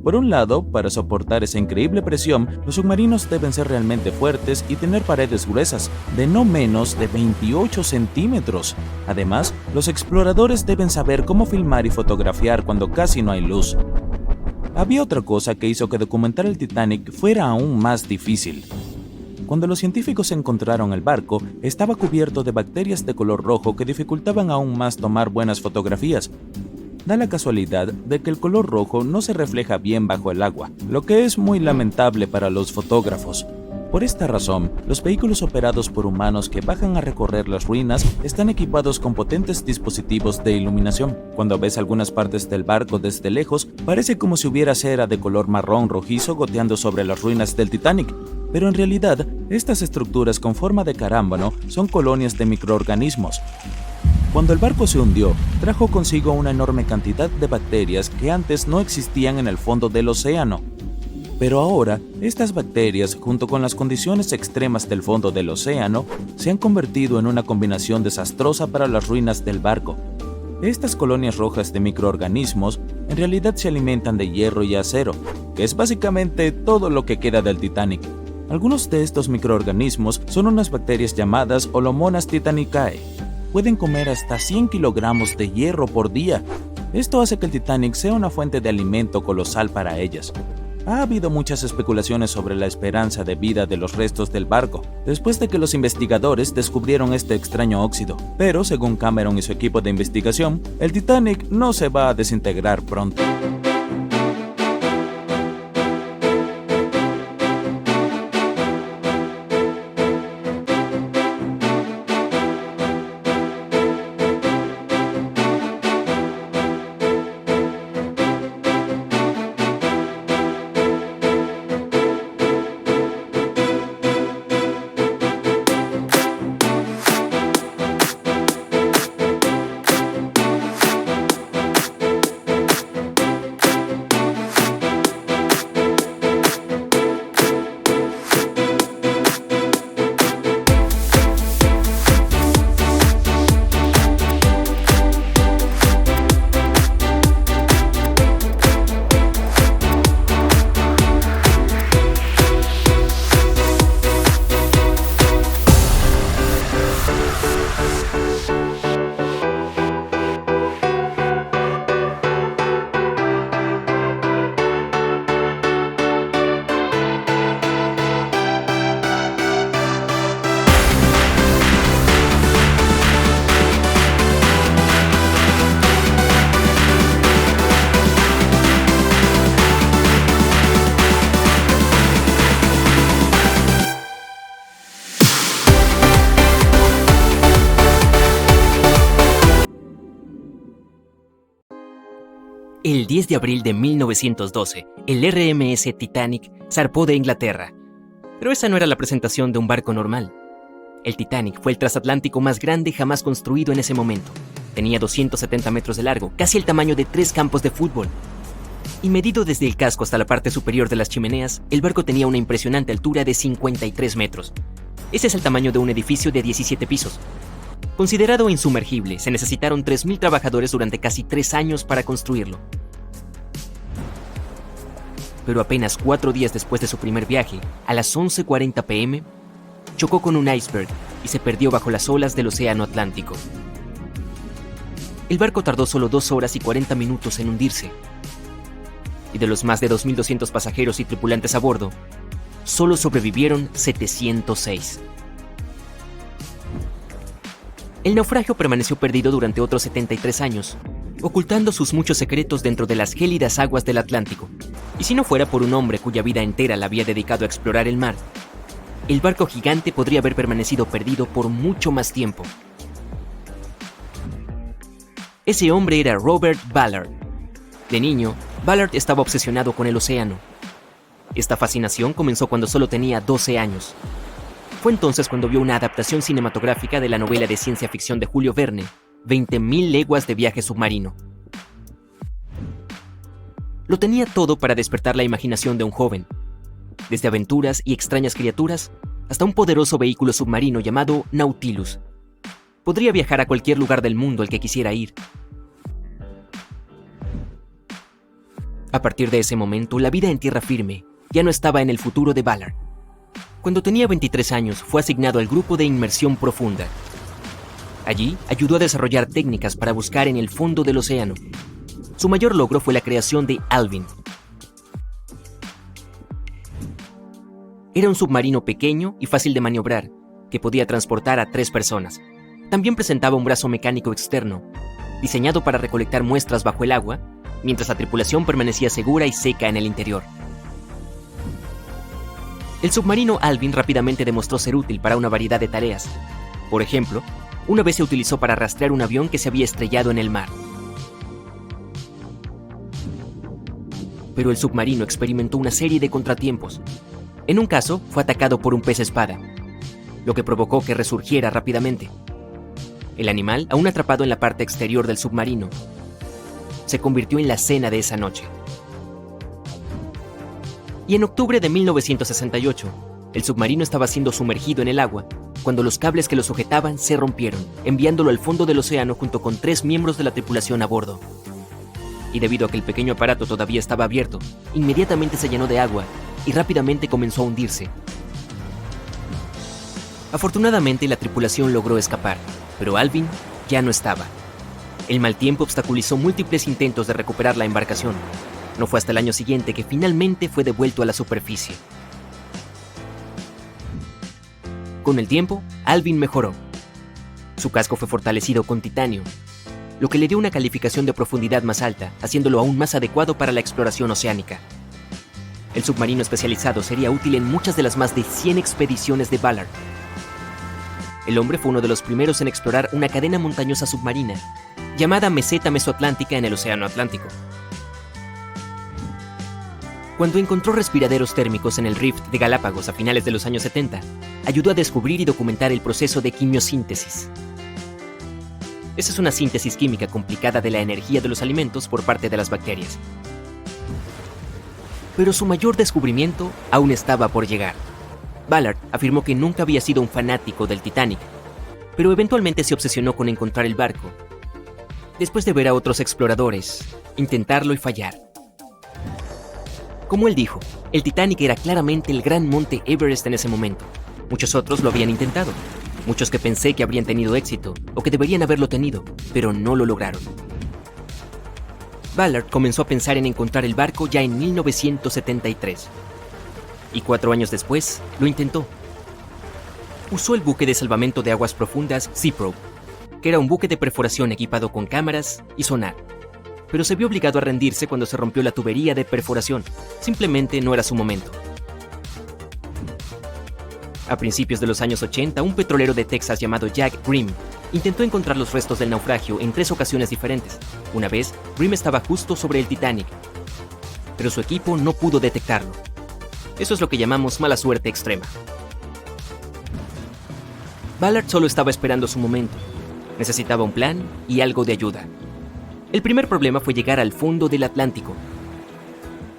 Por un lado, para soportar esa increíble presión, los submarinos deben ser realmente fuertes y tener paredes gruesas, de no menos de 28 centímetros. Además, los exploradores deben saber cómo filmar y fotografiar cuando casi no hay luz. Había otra cosa que hizo que documentar el Titanic fuera aún más difícil. Cuando los científicos encontraron el barco, estaba cubierto de bacterias de color rojo que dificultaban aún más tomar buenas fotografías. Da la casualidad de que el color rojo no se refleja bien bajo el agua, lo que es muy lamentable para los fotógrafos. Por esta razón, los vehículos operados por humanos que bajan a recorrer las ruinas están equipados con potentes dispositivos de iluminación. Cuando ves algunas partes del barco desde lejos, parece como si hubiera cera de color marrón rojizo goteando sobre las ruinas del Titanic. Pero en realidad, estas estructuras con forma de carámbano son colonias de microorganismos. Cuando el barco se hundió, trajo consigo una enorme cantidad de bacterias que antes no existían en el fondo del océano. Pero ahora, estas bacterias, junto con las condiciones extremas del fondo del océano, se han convertido en una combinación desastrosa para las ruinas del barco. Estas colonias rojas de microorganismos en realidad se alimentan de hierro y acero, que es básicamente todo lo que queda del Titanic. Algunos de estos microorganismos son unas bacterias llamadas Holomonas titanicae. Pueden comer hasta 100 kilogramos de hierro por día. Esto hace que el Titanic sea una fuente de alimento colosal para ellas. Ha habido muchas especulaciones sobre la esperanza de vida de los restos del barco, después de que los investigadores descubrieron este extraño óxido. Pero, según Cameron y su equipo de investigación, el Titanic no se va a desintegrar pronto. El 10 de abril de 1912, el RMS Titanic zarpó de Inglaterra. Pero esa no era la presentación de un barco normal. El Titanic fue el transatlántico más grande jamás construido en ese momento. Tenía 270 metros de largo, casi el tamaño de 3 campos de fútbol. Y medido desde el casco hasta la parte superior de las chimeneas, el barco tenía una impresionante altura de 53 metros. Ese es el tamaño de un edificio de 17 pisos. Considerado insumergible, se necesitaron 3.000 trabajadores durante casi 3 años para construirlo. Pero apenas 4 días después de su primer viaje, a las 11:40 p.m., chocó con un iceberg y se perdió bajo las olas del Océano Atlántico. El barco tardó solo 2 horas y 40 minutos en hundirse. Y de los más de 2.200 pasajeros y tripulantes a bordo, solo sobrevivieron 706. El naufragio permaneció perdido durante otros 73 años, ocultando sus muchos secretos dentro de las gélidas aguas del Atlántico. Y si no fuera por un hombre cuya vida entera la había dedicado a explorar el mar, el barco gigante podría haber permanecido perdido por mucho más tiempo. Ese hombre era Robert Ballard. De niño, Ballard estaba obsesionado con el océano. Esta fascinación comenzó cuando solo tenía 12 años. Fue entonces cuando vio una adaptación cinematográfica de la novela de ciencia ficción de Julio Verne, 20.000 leguas de viaje submarino. Lo tenía todo para despertar la imaginación de un joven, desde aventuras y extrañas criaturas hasta un poderoso vehículo submarino llamado Nautilus. Podría viajar a cualquier lugar del mundo al que quisiera ir. A partir de ese momento, la vida en tierra firme ya no estaba en el futuro de Ballard. Cuando tenía 23 años, fue asignado al grupo de inmersión profunda. Allí, ayudó a desarrollar técnicas para buscar en el fondo del océano. Su mayor logro fue la creación de Alvin. Era un submarino pequeño y fácil de maniobrar, que podía transportar a 3 personas. También presentaba un brazo mecánico externo, diseñado para recolectar muestras bajo el agua, mientras la tripulación permanecía segura y seca en el interior. El submarino Alvin rápidamente demostró ser útil para una variedad de tareas. Por ejemplo, una vez se utilizó para rastrear un avión que se había estrellado en el mar. Pero el submarino experimentó una serie de contratiempos. En un caso, fue atacado por un pez espada, lo que provocó que resurgiera rápidamente. El animal, aún atrapado en la parte exterior del submarino, se convirtió en la cena de esa noche. Y en octubre de 1968, el submarino estaba siendo sumergido en el agua cuando los cables que lo sujetaban se rompieron, enviándolo al fondo del océano junto con 3 miembros de la tripulación a bordo. Y debido a que el pequeño aparato todavía estaba abierto, inmediatamente se llenó de agua y rápidamente comenzó a hundirse. Afortunadamente, la tripulación logró escapar, pero Alvin ya no estaba. El mal tiempo obstaculizó múltiples intentos de recuperar la embarcación. No fue hasta el año siguiente que finalmente fue devuelto a la superficie. Con el tiempo, Alvin mejoró. Su casco fue fortalecido con titanio, lo que le dio una calificación de profundidad más alta, haciéndolo aún más adecuado para la exploración oceánica. El submarino especializado sería útil en muchas de las más de 100 expediciones de Ballard. El hombre fue uno de los primeros en explorar una cadena montañosa submarina, llamada Meseta Mesoatlántica en el Océano Atlántico. Cuando encontró respiraderos térmicos en el Rift de Galápagos a finales de los años 70, ayudó a descubrir y documentar el proceso de quimiosíntesis. Esa es una síntesis química complicada de la energía de los alimentos por parte de las bacterias. Pero su mayor descubrimiento aún estaba por llegar. Ballard afirmó que nunca había sido un fanático del Titanic, pero eventualmente se obsesionó con encontrar el barco, después de ver a otros exploradores intentarlo y fallar. Como él dijo, el Titanic era claramente el gran monte Everest en ese momento. Muchos otros lo habían intentado, muchos que pensé que habrían tenido éxito o que deberían haberlo tenido, pero no lo lograron. Ballard comenzó a pensar en encontrar el barco ya en 1973. Y 4 años después, lo intentó. Usó el buque de salvamento de aguas profundas Seaprobe, que era un buque de perforación equipado con cámaras y sonar. Pero se vio obligado a rendirse cuando se rompió la tubería de perforación. Simplemente no era su momento. A principios de los años 80, un petrolero de Texas llamado Jack Grimm intentó encontrar los restos del naufragio en 3 ocasiones diferentes. Una vez, Grimm estaba justo sobre el Titanic, pero su equipo no pudo detectarlo. Eso es lo que llamamos mala suerte extrema. Ballard solo estaba esperando su momento. Necesitaba un plan y algo de ayuda. El primer problema fue llegar al fondo del Atlántico.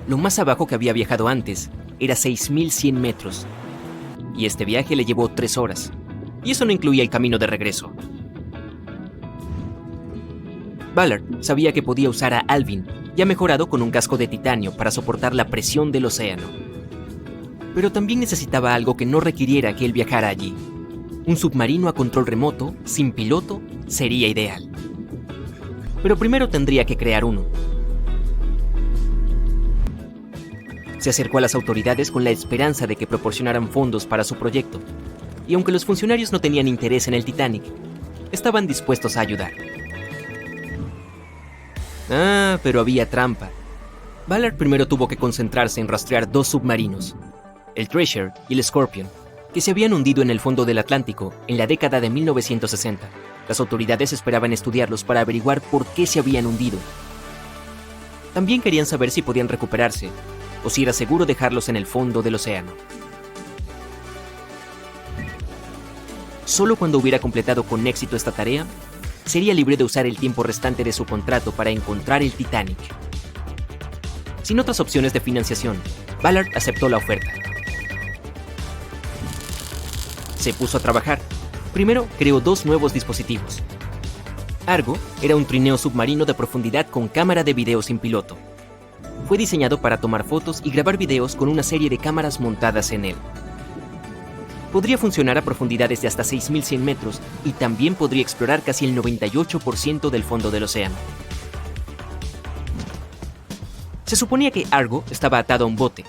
Lo más abajo que había viajado antes era 6.100 metros, y este viaje le llevó 3 horas, y eso no incluía el camino de regreso. Ballard sabía que podía usar a Alvin, ya mejorado con un casco de titanio para soportar la presión del océano. Pero también necesitaba algo que no requiriera que él viajara allí. Un submarino a control remoto, sin piloto, sería ideal. Pero primero tendría que crear uno. Se acercó a las autoridades con la esperanza de que proporcionaran fondos para su proyecto. Y aunque los funcionarios no tenían interés en el Titanic, estaban dispuestos a ayudar. Ah, pero había trampa. Ballard primero tuvo que concentrarse en rastrear 2 submarinos, el Treasure y el Scorpion, que se habían hundido en el fondo del Atlántico en la década de 1960. Las autoridades esperaban estudiarlos para averiguar por qué se habían hundido. También querían saber si podían recuperarse o si era seguro dejarlos en el fondo del océano. Solo cuando hubiera completado con éxito esta tarea, sería libre de usar el tiempo restante de su contrato para encontrar el Titanic. Sin otras opciones de financiación, Ballard aceptó la oferta. Se puso a trabajar. Primero creó 2 nuevos dispositivos. Argo era un trineo submarino de profundidad con cámara de video sin piloto. Fue diseñado para tomar fotos y grabar videos con una serie de cámaras montadas en él. Podría funcionar a profundidades de hasta 6.100 metros y también podría explorar casi el 98% del fondo del océano. Se suponía que Argo estaba atado a un bote.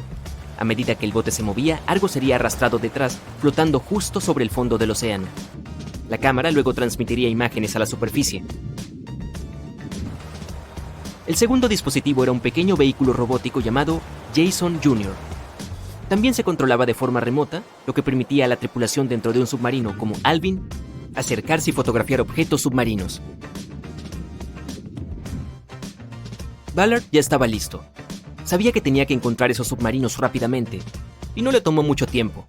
A medida que el bote se movía, Argo sería arrastrado detrás, flotando justo sobre el fondo del océano. La cámara luego transmitiría imágenes a la superficie. El segundo dispositivo era un pequeño vehículo robótico llamado Jason Jr. También se controlaba de forma remota, lo que permitía a la tripulación dentro de un submarino como Alvin acercarse y fotografiar objetos submarinos. Ballard ya estaba listo. Sabía que tenía que encontrar esos submarinos rápidamente, y no le tomó mucho tiempo.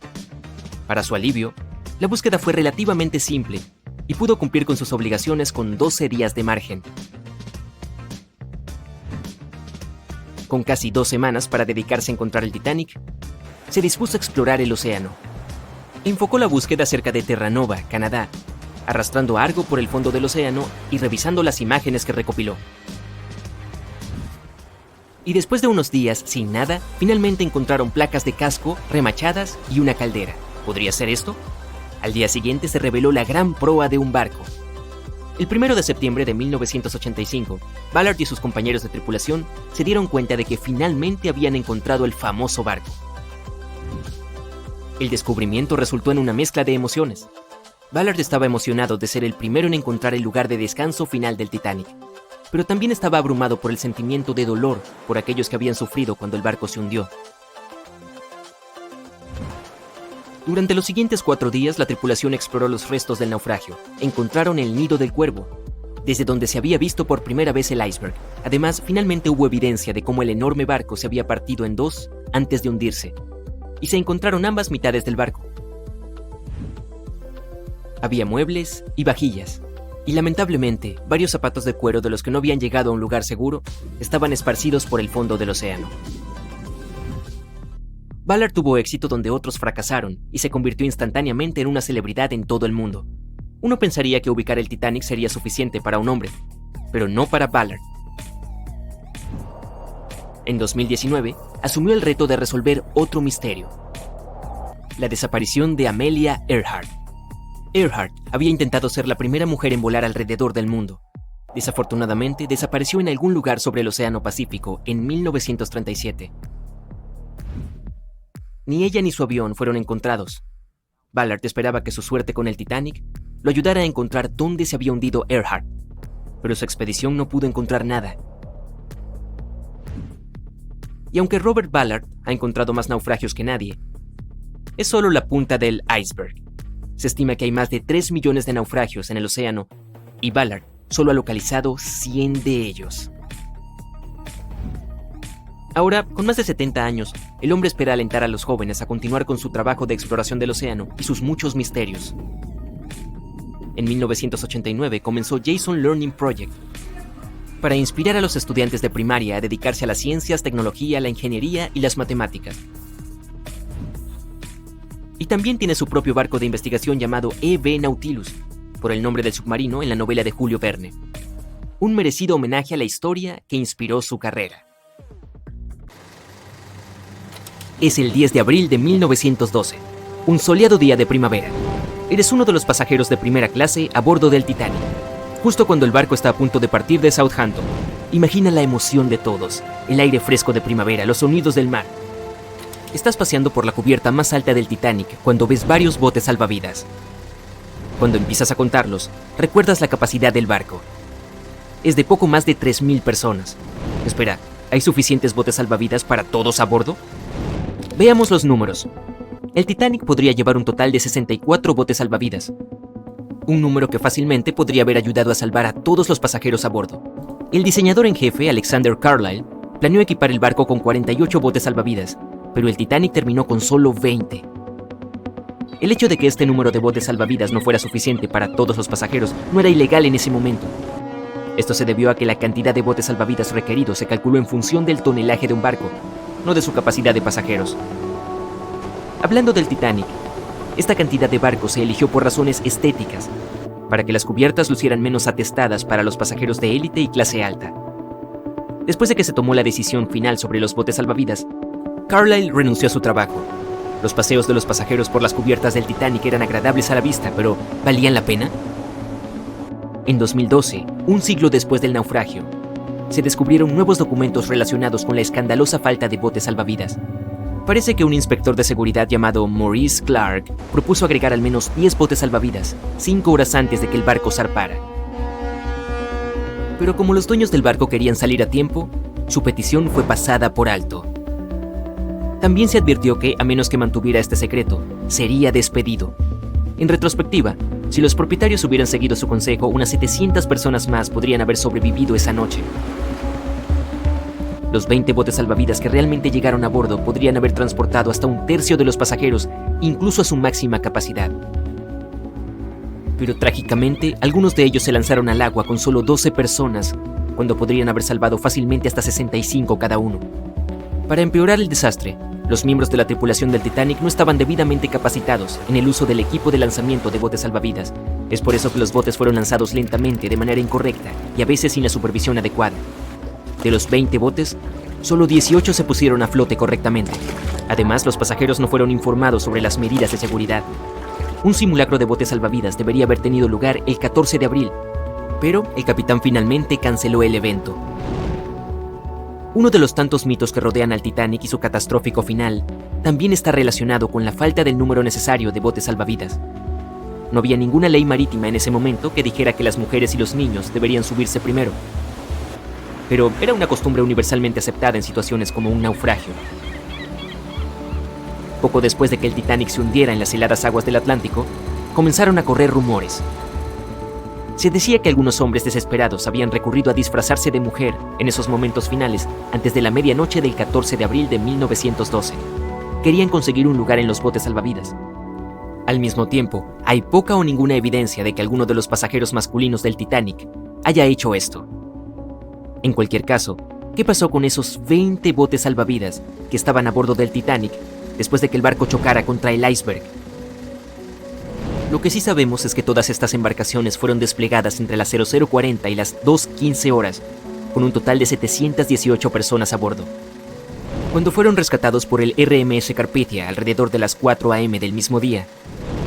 Para su alivio, la búsqueda fue relativamente simple, y pudo cumplir con sus obligaciones con 12 días de margen. Con casi 2 semanas para dedicarse a encontrar el Titanic, se dispuso a explorar el océano. Enfocó la búsqueda cerca de Terranova, Canadá, arrastrando a Argo por el fondo del océano y revisando las imágenes que recopiló. Y después de unos días sin nada, finalmente encontraron placas de casco, remachadas y una caldera. ¿Podría ser esto? Al día siguiente se reveló la gran proa de un barco. El 1 de septiembre de 1985, Ballard y sus compañeros de tripulación se dieron cuenta de que finalmente habían encontrado el famoso barco. El descubrimiento resultó en una mezcla de emociones. Ballard estaba emocionado de ser el primero en encontrar el lugar de descanso final del Titanic, pero también estaba abrumado por el sentimiento de dolor por aquellos que habían sufrido cuando el barco se hundió. Durante los siguientes 4 días, la tripulación exploró los restos del naufragio. Encontraron el nido del cuervo, desde donde se había visto por primera vez el iceberg. Además, finalmente hubo evidencia de cómo el enorme barco se había partido en 2 antes de hundirse, y se encontraron ambas mitades del barco. Había muebles y vajillas, y lamentablemente, varios zapatos de cuero de los que no habían llegado a un lugar seguro estaban esparcidos por el fondo del océano. Ballard tuvo éxito donde otros fracasaron y se convirtió instantáneamente en una celebridad en todo el mundo. Uno pensaría que ubicar el Titanic sería suficiente para un hombre, pero no para Ballard. En 2019, asumió el reto de resolver otro misterio: la desaparición de Amelia Earhart. Earhart había intentado ser la primera mujer en volar alrededor del mundo. Desafortunadamente, desapareció en algún lugar sobre el Océano Pacífico en 1937. Ni ella ni su avión fueron encontrados. Ballard esperaba que su suerte con el Titanic lo ayudara a encontrar dónde se había hundido Earhart, pero su expedición no pudo encontrar nada. Y aunque Robert Ballard ha encontrado más naufragios que nadie, es solo la punta del iceberg. Se estima que hay más de 3 millones de naufragios en el océano, y Ballard solo ha localizado 100 de ellos. Ahora, con más de 70 años, el hombre espera alentar a los jóvenes a continuar con su trabajo de exploración del océano y sus muchos misterios. En 1989 comenzó Jason Learning Project, para inspirar a los estudiantes de primaria a dedicarse a las ciencias, tecnología, la ingeniería y las matemáticas. Y también tiene su propio barco de investigación llamado EV Nautilus, por el nombre del submarino en la novela de Julio Verne. Un merecido homenaje a la historia que inspiró su carrera. Es el 10 de abril de 1912, un soleado día de primavera. Eres uno de los pasajeros de primera clase a bordo del Titanic, justo cuando el barco está a punto de partir de Southampton. Imagina la emoción de todos, el aire fresco de primavera, los sonidos del mar. Estás paseando por la cubierta más alta del Titanic cuando ves varios botes salvavidas. Cuando empiezas a contarlos, recuerdas la capacidad del barco. Es de poco más de 3.000 personas. Espera, ¿hay suficientes botes salvavidas para todos a bordo? Veamos los números. El Titanic podría llevar un total de 64 botes salvavidas. Un número que fácilmente podría haber ayudado a salvar a todos los pasajeros a bordo. El diseñador en jefe, Alexander Carlisle, planeó equipar el barco con 48 botes salvavidas, pero el Titanic terminó con solo 20. El hecho de que este número de botes salvavidas no fuera suficiente para todos los pasajeros no era ilegal en ese momento. Esto se debió a que la cantidad de botes salvavidas requeridos se calculó en función del tonelaje de un barco, no de su capacidad de pasajeros. Hablando del Titanic, esta cantidad de barcos se eligió por razones estéticas, para que las cubiertas lucieran menos atestadas para los pasajeros de élite y clase alta. Después de que se tomó la decisión final sobre los botes salvavidas, Carlisle renunció a su trabajo. Los paseos de los pasajeros por las cubiertas del Titanic eran agradables a la vista, pero ¿valían la pena? En 2012, un siglo después del naufragio, se descubrieron nuevos documentos relacionados con la escandalosa falta de botes salvavidas. Parece que un inspector de seguridad llamado Maurice Clark propuso agregar al menos 10 botes salvavidas 5 horas antes de que el barco zarpara. Pero como los dueños del barco querían salir a tiempo, su petición fue pasada por alto. También se advirtió que, a menos que mantuviera este secreto, sería despedido. En retrospectiva, si los propietarios hubieran seguido su consejo, unas 700 personas más podrían haber sobrevivido esa noche. Los 20 botes salvavidas que realmente llegaron a bordo podrían haber transportado hasta un tercio de los pasajeros, incluso a su máxima capacidad. Pero trágicamente, algunos de ellos se lanzaron al agua con solo 12 personas, cuando podrían haber salvado fácilmente hasta 65 cada uno. Para empeorar el desastre, los miembros de la tripulación del Titanic no estaban debidamente capacitados en el uso del equipo de lanzamiento de botes salvavidas. Es por eso que los botes fueron lanzados lentamente, de manera incorrecta y a veces sin la supervisión adecuada. De los 20 botes, solo 18 se pusieron a flote correctamente. Además, los pasajeros no fueron informados sobre las medidas de seguridad. Un simulacro de botes salvavidas debería haber tenido lugar el 14 de abril, pero el capitán finalmente canceló el evento. Uno de los tantos mitos que rodean al Titanic y su catastrófico final también está relacionado con la falta del número necesario de botes salvavidas. No había ninguna ley marítima en ese momento que dijera que las mujeres y los niños deberían subirse primero. Pero era una costumbre universalmente aceptada en situaciones como un naufragio. Poco después de que el Titanic se hundiera en las heladas aguas del Atlántico, comenzaron a correr rumores. Se decía que algunos hombres desesperados habían recurrido a disfrazarse de mujer en esos momentos finales antes de la medianoche del 14 de abril de 1912. Querían conseguir un lugar en los botes salvavidas. Al mismo tiempo, hay poca o ninguna evidencia de que alguno de los pasajeros masculinos del Titanic haya hecho esto. En cualquier caso, ¿qué pasó con esos 20 botes salvavidas que estaban a bordo del Titanic después de que el barco chocara contra el iceberg? Lo que sí sabemos es que todas estas embarcaciones fueron desplegadas entre las 00:40 y las 2:15 horas, con un total de 718 personas a bordo. Cuando fueron rescatados por el RMS Carpathia alrededor de las 4 a.m. del mismo día,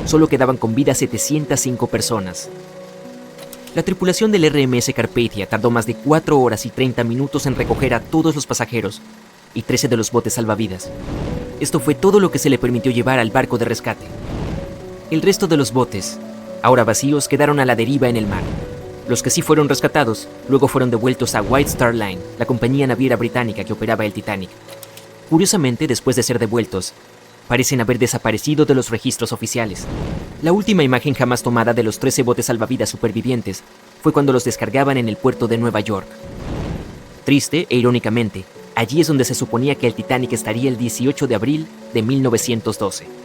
solo quedaban con vida 705 personas. La tripulación del RMS Carpathia tardó más de 4 horas y 30 minutos en recoger a todos los pasajeros y 13 de los botes salvavidas. Esto fue todo lo que se le permitió llevar al barco de rescate. El resto de los botes, ahora vacíos, quedaron a la deriva en el mar. Los que sí fueron rescatados, luego fueron devueltos a White Star Line, la compañía naviera británica que operaba el Titanic. Curiosamente, después de ser devueltos, parecen haber desaparecido de los registros oficiales. La última imagen jamás tomada de los 13 botes salvavidas supervivientes fue cuando los descargaban en el puerto de Nueva York. Triste e irónicamente, allí es donde se suponía que el Titanic estaría el 18 de abril de 1912.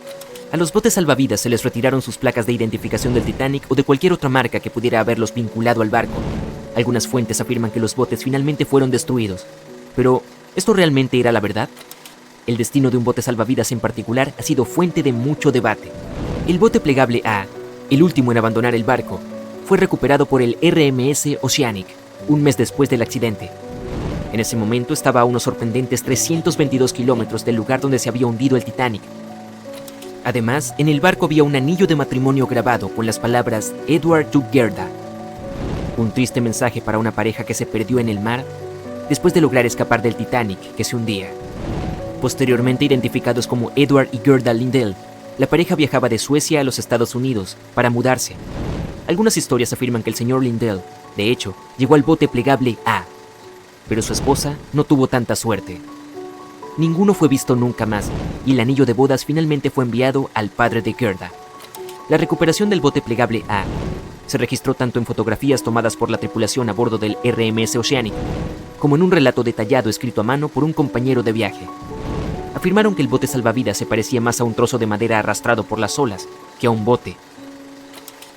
A los botes salvavidas se les retiraron sus placas de identificación del Titanic o de cualquier otra marca que pudiera haberlos vinculado al barco. Algunas fuentes afirman que los botes finalmente fueron destruidos. Pero, ¿esto realmente era la verdad? El destino de un bote salvavidas en particular ha sido fuente de mucho debate. El bote plegable A, el último en abandonar el barco, fue recuperado por el RMS Oceanic, un mes después del accidente. En ese momento estaba a unos sorprendentes 322 kilómetros del lugar donde se había hundido el Titanic. Además, en el barco había un anillo de matrimonio grabado con las palabras Edward to Gerda. Un triste mensaje para una pareja que se perdió en el mar después de lograr escapar del Titanic que se hundía. Posteriormente identificados como Edward y Gerda Lindell, La pareja viajaba de Suecia a los Estados Unidos para mudarse. Algunas historias afirman que el señor Lindell, de hecho, llegó al bote plegable A, pero su esposa no tuvo tanta suerte. Ninguno fue visto nunca más, y el anillo de bodas finalmente fue enviado al padre de Gerda. La recuperación del bote plegable A se registró tanto en fotografías tomadas por la tripulación a bordo del RMS Oceanic, como en un relato detallado escrito a mano por un compañero de viaje. Afirmaron que el bote salvavidas se parecía más a un trozo de madera arrastrado por las olas que a un bote.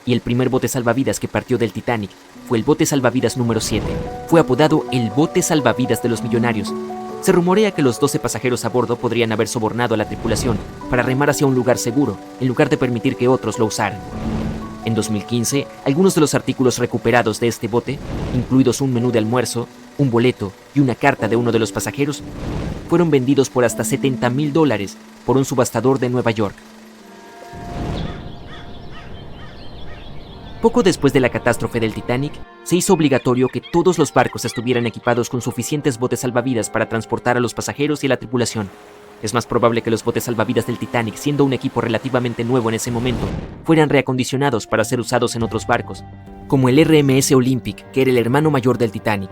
Y el primer bote salvavidas que partió del Titanic fue el bote salvavidas número 7. Fue apodado el bote salvavidas de los millonarios. Se rumorea que los 12 pasajeros a bordo podrían haber sobornado a la tripulación para remar hacia un lugar seguro, en lugar de permitir que otros lo usaran. En 2015, algunos de los artículos recuperados de este bote, incluidos un menú de almuerzo, un boleto y una carta de uno de los pasajeros, fueron vendidos por hasta $70,000 por un subastador de Nueva York. Poco después de la catástrofe del Titanic, se hizo obligatorio que todos los barcos estuvieran equipados con suficientes botes salvavidas para transportar a los pasajeros y a la tripulación. Es más probable que los botes salvavidas del Titanic, siendo un equipo relativamente nuevo en ese momento, fueran reacondicionados para ser usados en otros barcos, como el RMS Olympic, que era el hermano mayor del Titanic.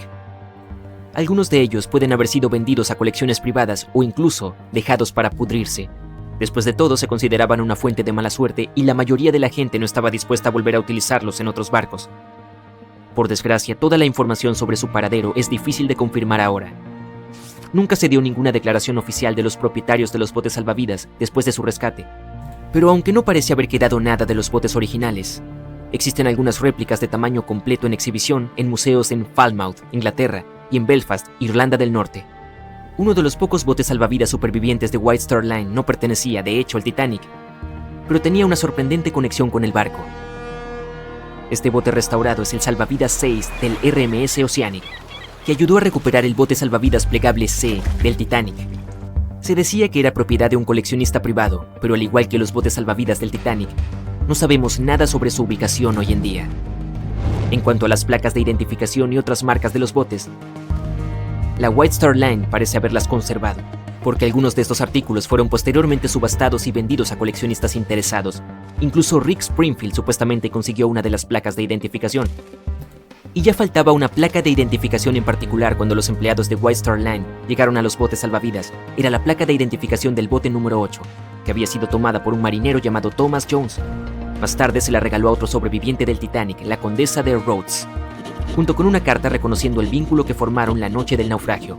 Algunos de ellos pueden haber sido vendidos a colecciones privadas o incluso dejados para pudrirse. Después de todo, se consideraban una fuente de mala suerte y la mayoría de la gente no estaba dispuesta a volver a utilizarlos en otros barcos. Por desgracia, toda la información sobre su paradero es difícil de confirmar ahora. Nunca se dio ninguna declaración oficial de los propietarios de los botes salvavidas después de su rescate. Pero aunque no parece haber quedado nada de los botes originales, existen algunas réplicas de tamaño completo en exhibición en museos en Falmouth, Inglaterra, y en Belfast, Irlanda del Norte. Uno de los pocos botes salvavidas supervivientes de White Star Line no pertenecía, de hecho, al Titanic, pero tenía una sorprendente conexión con el barco. Este bote restaurado es el salvavidas 6 del RMS Oceanic, que ayudó a recuperar el bote salvavidas plegable C del Titanic. Se decía que era propiedad de un coleccionista privado, pero al igual que los botes salvavidas del Titanic, no sabemos nada sobre su ubicación hoy en día. En cuanto a las placas de identificación y otras marcas de los botes, la White Star Line parece haberlas conservado, porque algunos de estos artículos fueron posteriormente subastados y vendidos a coleccionistas interesados. Incluso Rick Springfield supuestamente consiguió una de las placas de identificación. Y ya faltaba una placa de identificación en particular cuando los empleados de White Star Line llegaron a los botes salvavidas. Era la placa de identificación del bote número 8, que había sido tomada por un marinero llamado Thomas Jones. Más tarde se la regaló a otro sobreviviente del Titanic, la condesa de Rhodes, junto con una carta reconociendo el vínculo que formaron la noche del naufragio.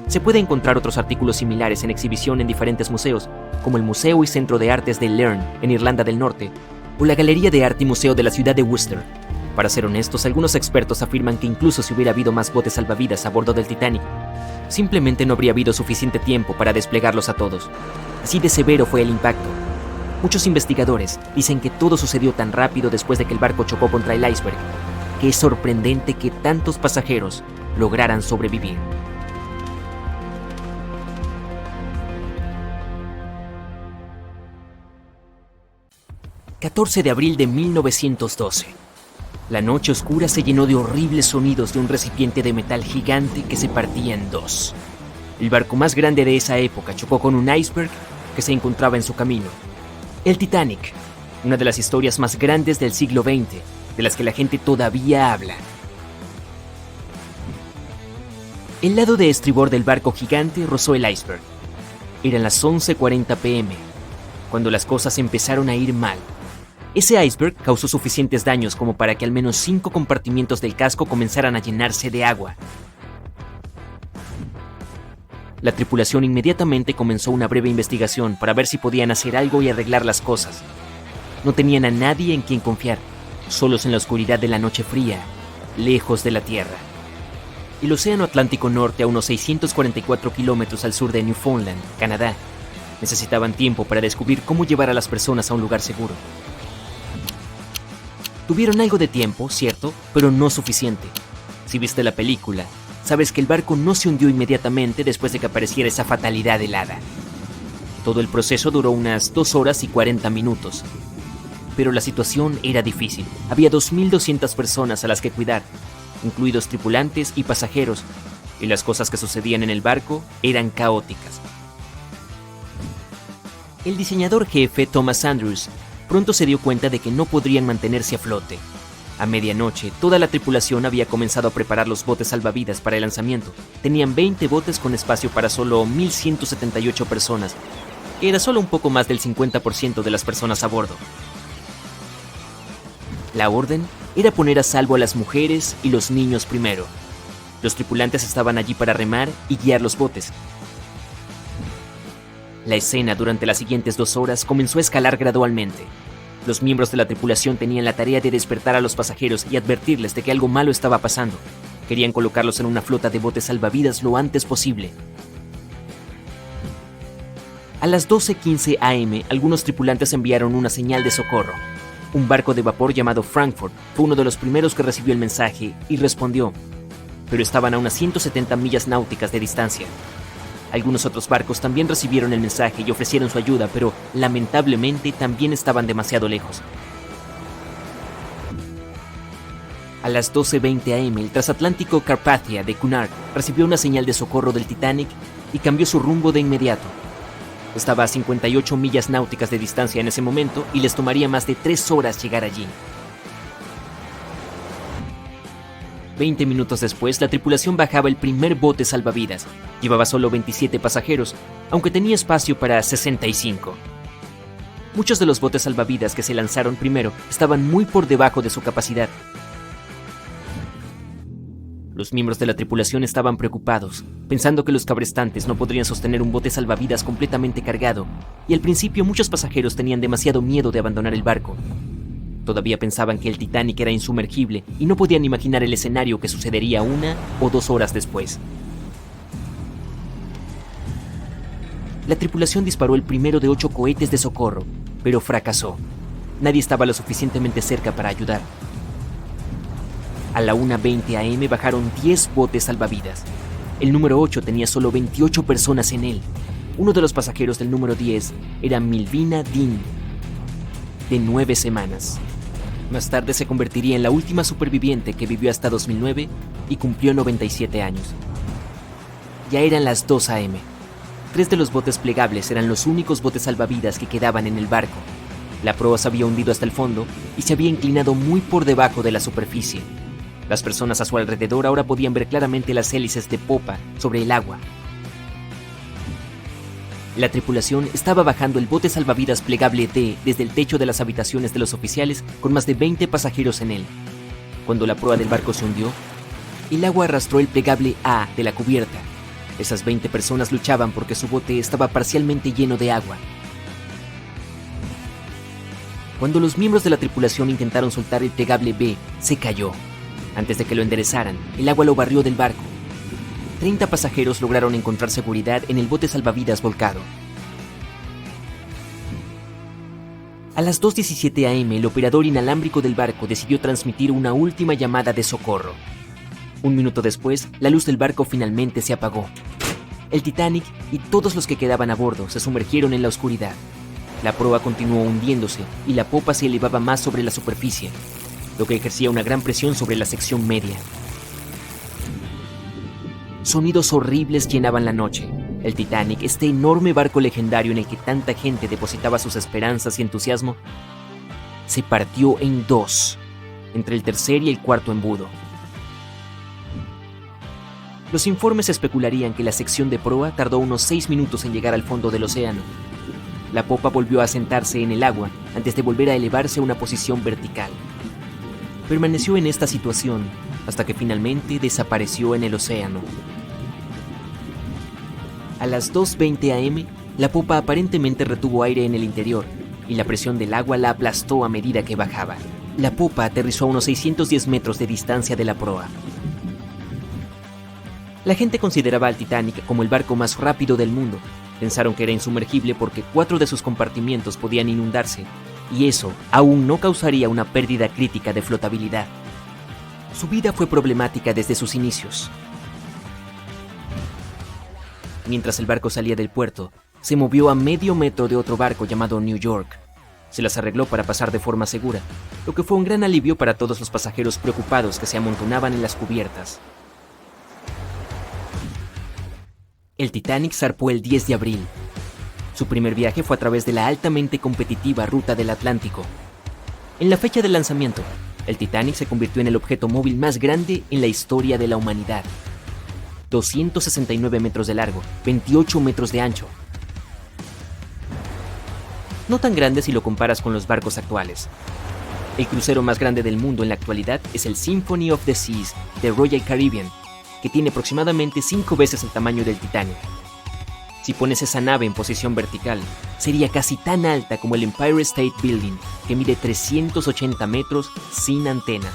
Se puede encontrar otros artículos similares en exhibición en diferentes museos, como el Museo y Centro de Artes de Learn, en Irlanda del Norte, o la Galería de Arte y Museo de la ciudad de Worcester. Para ser honestos, algunos expertos afirman que incluso si hubiera habido más botes salvavidas a bordo del Titanic, simplemente no habría habido suficiente tiempo para desplegarlos a todos. Así de severo fue el impacto. Muchos investigadores dicen que todo sucedió tan rápido después de que el barco chocó contra el iceberg, que es sorprendente que tantos pasajeros lograran sobrevivir. ...14 de abril de 1912... La noche oscura se llenó de horribles sonidos de un recipiente de metal gigante que se partía en dos. El barco más grande de esa época chocó con un iceberg que se encontraba en su camino. El Titanic, una de las historias más grandes del siglo XX, de las que la gente todavía habla. El lado de estribor del barco gigante rozó el iceberg. Eran las 11:40 p.m., cuando las cosas empezaron a ir mal. Ese iceberg causó suficientes daños como para que al menos 5 compartimientos del casco comenzaran a llenarse de agua. La tripulación inmediatamente comenzó una breve investigación para ver si podían hacer algo y arreglar las cosas. No tenían a nadie en quien confiar, solos en la oscuridad de la noche fría, lejos de la tierra. El Océano Atlántico Norte, a unos 644 kilómetros al sur de Newfoundland, Canadá, necesitaban tiempo para descubrir cómo llevar a las personas a un lugar seguro. Tuvieron algo de tiempo, cierto, pero no suficiente. Si viste la película, sabes que el barco no se hundió inmediatamente después de que apareciera esa fatalidad helada. Todo el proceso duró unas 2 horas y 40 minutos. Pero la situación era difícil. Había 2.200 personas a las que cuidar, incluidos tripulantes y pasajeros, y las cosas que sucedían en el barco eran caóticas. El diseñador jefe, Thomas Andrews, pronto se dio cuenta de que no podrían mantenerse a flote. A medianoche, toda la tripulación había comenzado a preparar los botes salvavidas para el lanzamiento. Tenían 20 botes con espacio para solo 1.178 personas, que era solo un poco más del 50% de las personas a bordo. La orden era poner a salvo a las mujeres y los niños primero. Los tripulantes estaban allí para remar y guiar los botes. La escena durante las siguientes 2 horas comenzó a escalar gradualmente. Los miembros de la tripulación tenían la tarea de despertar a los pasajeros y advertirles de que algo malo estaba pasando. Querían colocarlos en una flota de botes salvavidas lo antes posible. A las 12:15 am, algunos tripulantes enviaron una señal de socorro. Un barco de vapor llamado Frankfurt fue uno de los primeros que recibió el mensaje y respondió, pero estaban a unas 170 millas náuticas de distancia. Algunos otros barcos también recibieron el mensaje y ofrecieron su ayuda, pero lamentablemente también estaban demasiado lejos. A las 12:20 am, el transatlántico Carpathia de Cunard recibió una señal de socorro del Titanic y cambió su rumbo de inmediato. Estaba a 58 millas náuticas de distancia en ese momento y les tomaría más de 3 horas llegar allí. 20 minutos después, la tripulación bajaba el primer bote salvavidas. Llevaba solo 27 pasajeros, aunque tenía espacio para 65. Muchos de los botes salvavidas que se lanzaron primero estaban muy por debajo de su capacidad. Los miembros de la tripulación estaban preocupados, pensando que los cabrestantes no podrían sostener un bote salvavidas completamente cargado, y al principio muchos pasajeros tenían demasiado miedo de abandonar el barco. Todavía pensaban que el Titanic era insumergible y no podían imaginar el escenario que sucedería 1 o 2 horas después. La tripulación disparó el primero de 8 cohetes de socorro, pero fracasó. Nadie estaba lo suficientemente cerca para ayudar. A la 1:20 am bajaron 10 botes salvavidas. El número 8 tenía solo 28 personas en él. Uno de los pasajeros del número 10 era Milvina Dean, de 9 semanas. Más tarde se convertiría en la última superviviente que vivió hasta 2009 y cumplió 97 años. Ya eran las 2 am. 3 de los botes plegables eran los únicos botes salvavidas que quedaban en el barco. La proa se había hundido hasta el fondo y se había inclinado muy por debajo de la superficie. Las personas a su alrededor ahora podían ver claramente las hélices de popa sobre el agua. La tripulación estaba bajando el bote salvavidas plegable D desde el techo de las habitaciones de los oficiales con más de 20 pasajeros en él. Cuando la proa del barco se hundió, el agua arrastró el plegable A de la cubierta. Esas 20 personas luchaban porque su bote estaba parcialmente lleno de agua. Cuando los miembros de la tripulación intentaron soltar el plegable B, se cayó. Antes de que lo enderezaran, el agua lo barrió del barco. 30 pasajeros lograron encontrar seguridad en el bote salvavidas volcado. A las 2:17 am, el operador inalámbrico del barco decidió transmitir una última llamada de socorro. 1 minuto después, la luz del barco finalmente se apagó. El Titanic y todos los que quedaban a bordo se sumergieron en la oscuridad. La proa continuó hundiéndose y la popa se elevaba más sobre la superficie, lo que ejercía una gran presión sobre la sección media. Sonidos horribles llenaban la noche. El Titanic, este enorme barco legendario en el que tanta gente depositaba sus esperanzas y entusiasmo, se partió en 2, entre el tercer y el cuarto embudo. Los informes especularían que la sección de proa tardó unos 6 minutos en llegar al fondo del océano. La popa volvió a sentarse en el agua antes de volver a elevarse a una posición vertical. Permaneció en esta situación hasta que finalmente desapareció en el océano. A las 2:20 am, la popa aparentemente retuvo aire en el interior y la presión del agua la aplastó a medida que bajaba. La popa aterrizó a unos 610 metros de distancia de la proa. La gente consideraba al Titanic como el barco más rápido del mundo. Pensaron que era insumergible porque 4 de sus compartimientos podían inundarse, y eso aún no causaría una pérdida crítica de flotabilidad. Su vida fue problemática desde sus inicios. Mientras el barco salía del puerto, se movió a medio metro de otro barco llamado New York. Se las arregló para pasar de forma segura, lo que fue un gran alivio para todos los pasajeros preocupados que se amontonaban en las cubiertas. El Titanic zarpó el 10 de abril. Su primer viaje fue a través de la altamente competitiva ruta del Atlántico. En la fecha del lanzamiento, el Titanic se convirtió en el objeto móvil más grande en la historia de la humanidad. 269 metros de largo, 28 metros de ancho. No tan grande si lo comparas con los barcos actuales. El crucero más grande del mundo en la actualidad es el Symphony of the Seas de Royal Caribbean, que tiene aproximadamente 5 veces el tamaño del Titanic. Si pones esa nave en posición vertical, sería casi tan alta como el Empire State Building, que mide 380 metros sin antenas.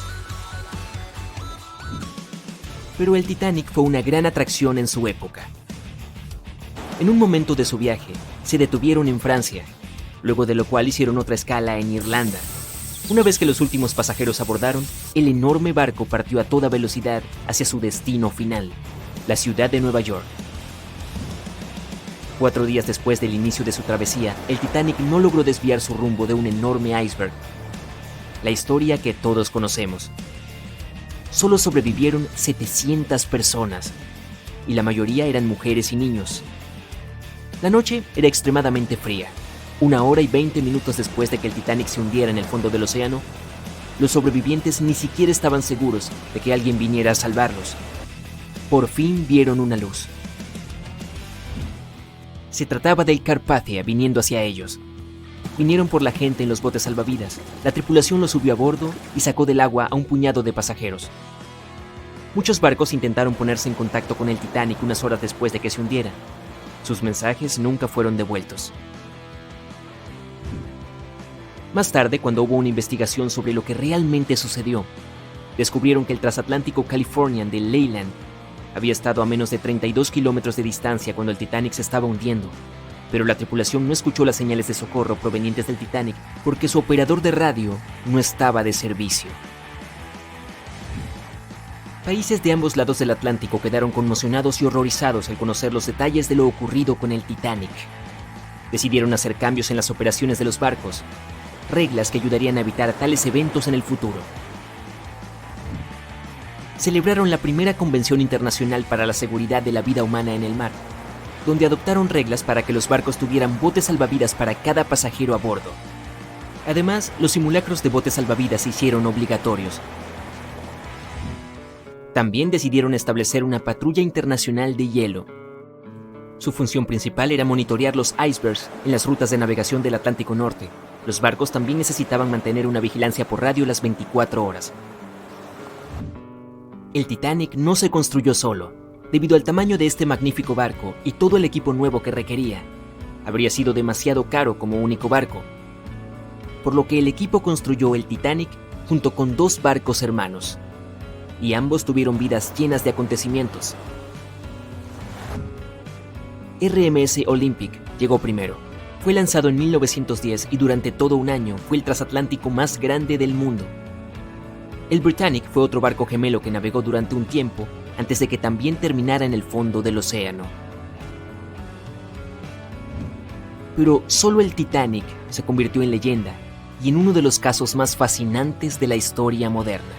Pero el Titanic fue una gran atracción en su época. En un momento de su viaje, se detuvieron en Francia, luego de lo cual hicieron otra escala en Irlanda. Una vez que los últimos pasajeros abordaron, el enorme barco partió a toda velocidad hacia su destino final, la ciudad de Nueva York. 4 días después del inicio de su travesía, el Titanic no logró desviar su rumbo de un enorme iceberg. La historia que todos conocemos. Solo sobrevivieron 700 personas, y la mayoría eran mujeres y niños. La noche era extremadamente fría. 1 hora y 20 minutos después de que el Titanic se hundiera en el fondo del océano, los sobrevivientes ni siquiera estaban seguros de que alguien viniera a salvarlos. Por fin vieron una luz. Se trataba del Carpathia viniendo hacia ellos. Vinieron por la gente en los botes salvavidas. La tripulación los subió a bordo y sacó del agua a un puñado de pasajeros. Muchos barcos intentaron ponerse en contacto con el Titanic unas horas después de que se hundiera. Sus mensajes nunca fueron devueltos. Más tarde, cuando hubo una investigación sobre lo que realmente sucedió, descubrieron que el transatlántico Californian de Leyland había estado a menos de 32 kilómetros de distancia cuando el Titanic se estaba hundiendo, pero la tripulación no escuchó las señales de socorro provenientes del Titanic porque su operador de radio no estaba de servicio. Países de ambos lados del Atlántico quedaron conmocionados y horrorizados al conocer los detalles de lo ocurrido con el Titanic. Decidieron hacer cambios en las operaciones de los barcos, reglas que ayudarían a evitar tales eventos en el futuro. Celebraron la primera Convención Internacional para la Seguridad de la Vida Humana en el Mar, donde adoptaron reglas para que los barcos tuvieran botes salvavidas para cada pasajero a bordo. Además, los simulacros de botes salvavidas se hicieron obligatorios. También decidieron establecer una patrulla internacional de hielo. Su función principal era monitorear los icebergs en las rutas de navegación del Atlántico Norte. Los barcos también necesitaban mantener una vigilancia por radio las 24 horas. El Titanic no se construyó solo. Debido al tamaño de este magnífico barco y todo el equipo nuevo que requería, habría sido demasiado caro como único barco, por lo que el equipo construyó el Titanic junto con 2 barcos hermanos, y ambos tuvieron vidas llenas de acontecimientos. RMS Olympic llegó primero. Fue lanzado en 1910 y durante todo un año fue el transatlántico más grande del mundo. El Britannic fue otro barco gemelo que navegó durante un tiempo antes de que también terminara en el fondo del océano. Pero solo el Titanic se convirtió en leyenda y en uno de los casos más fascinantes de la historia moderna.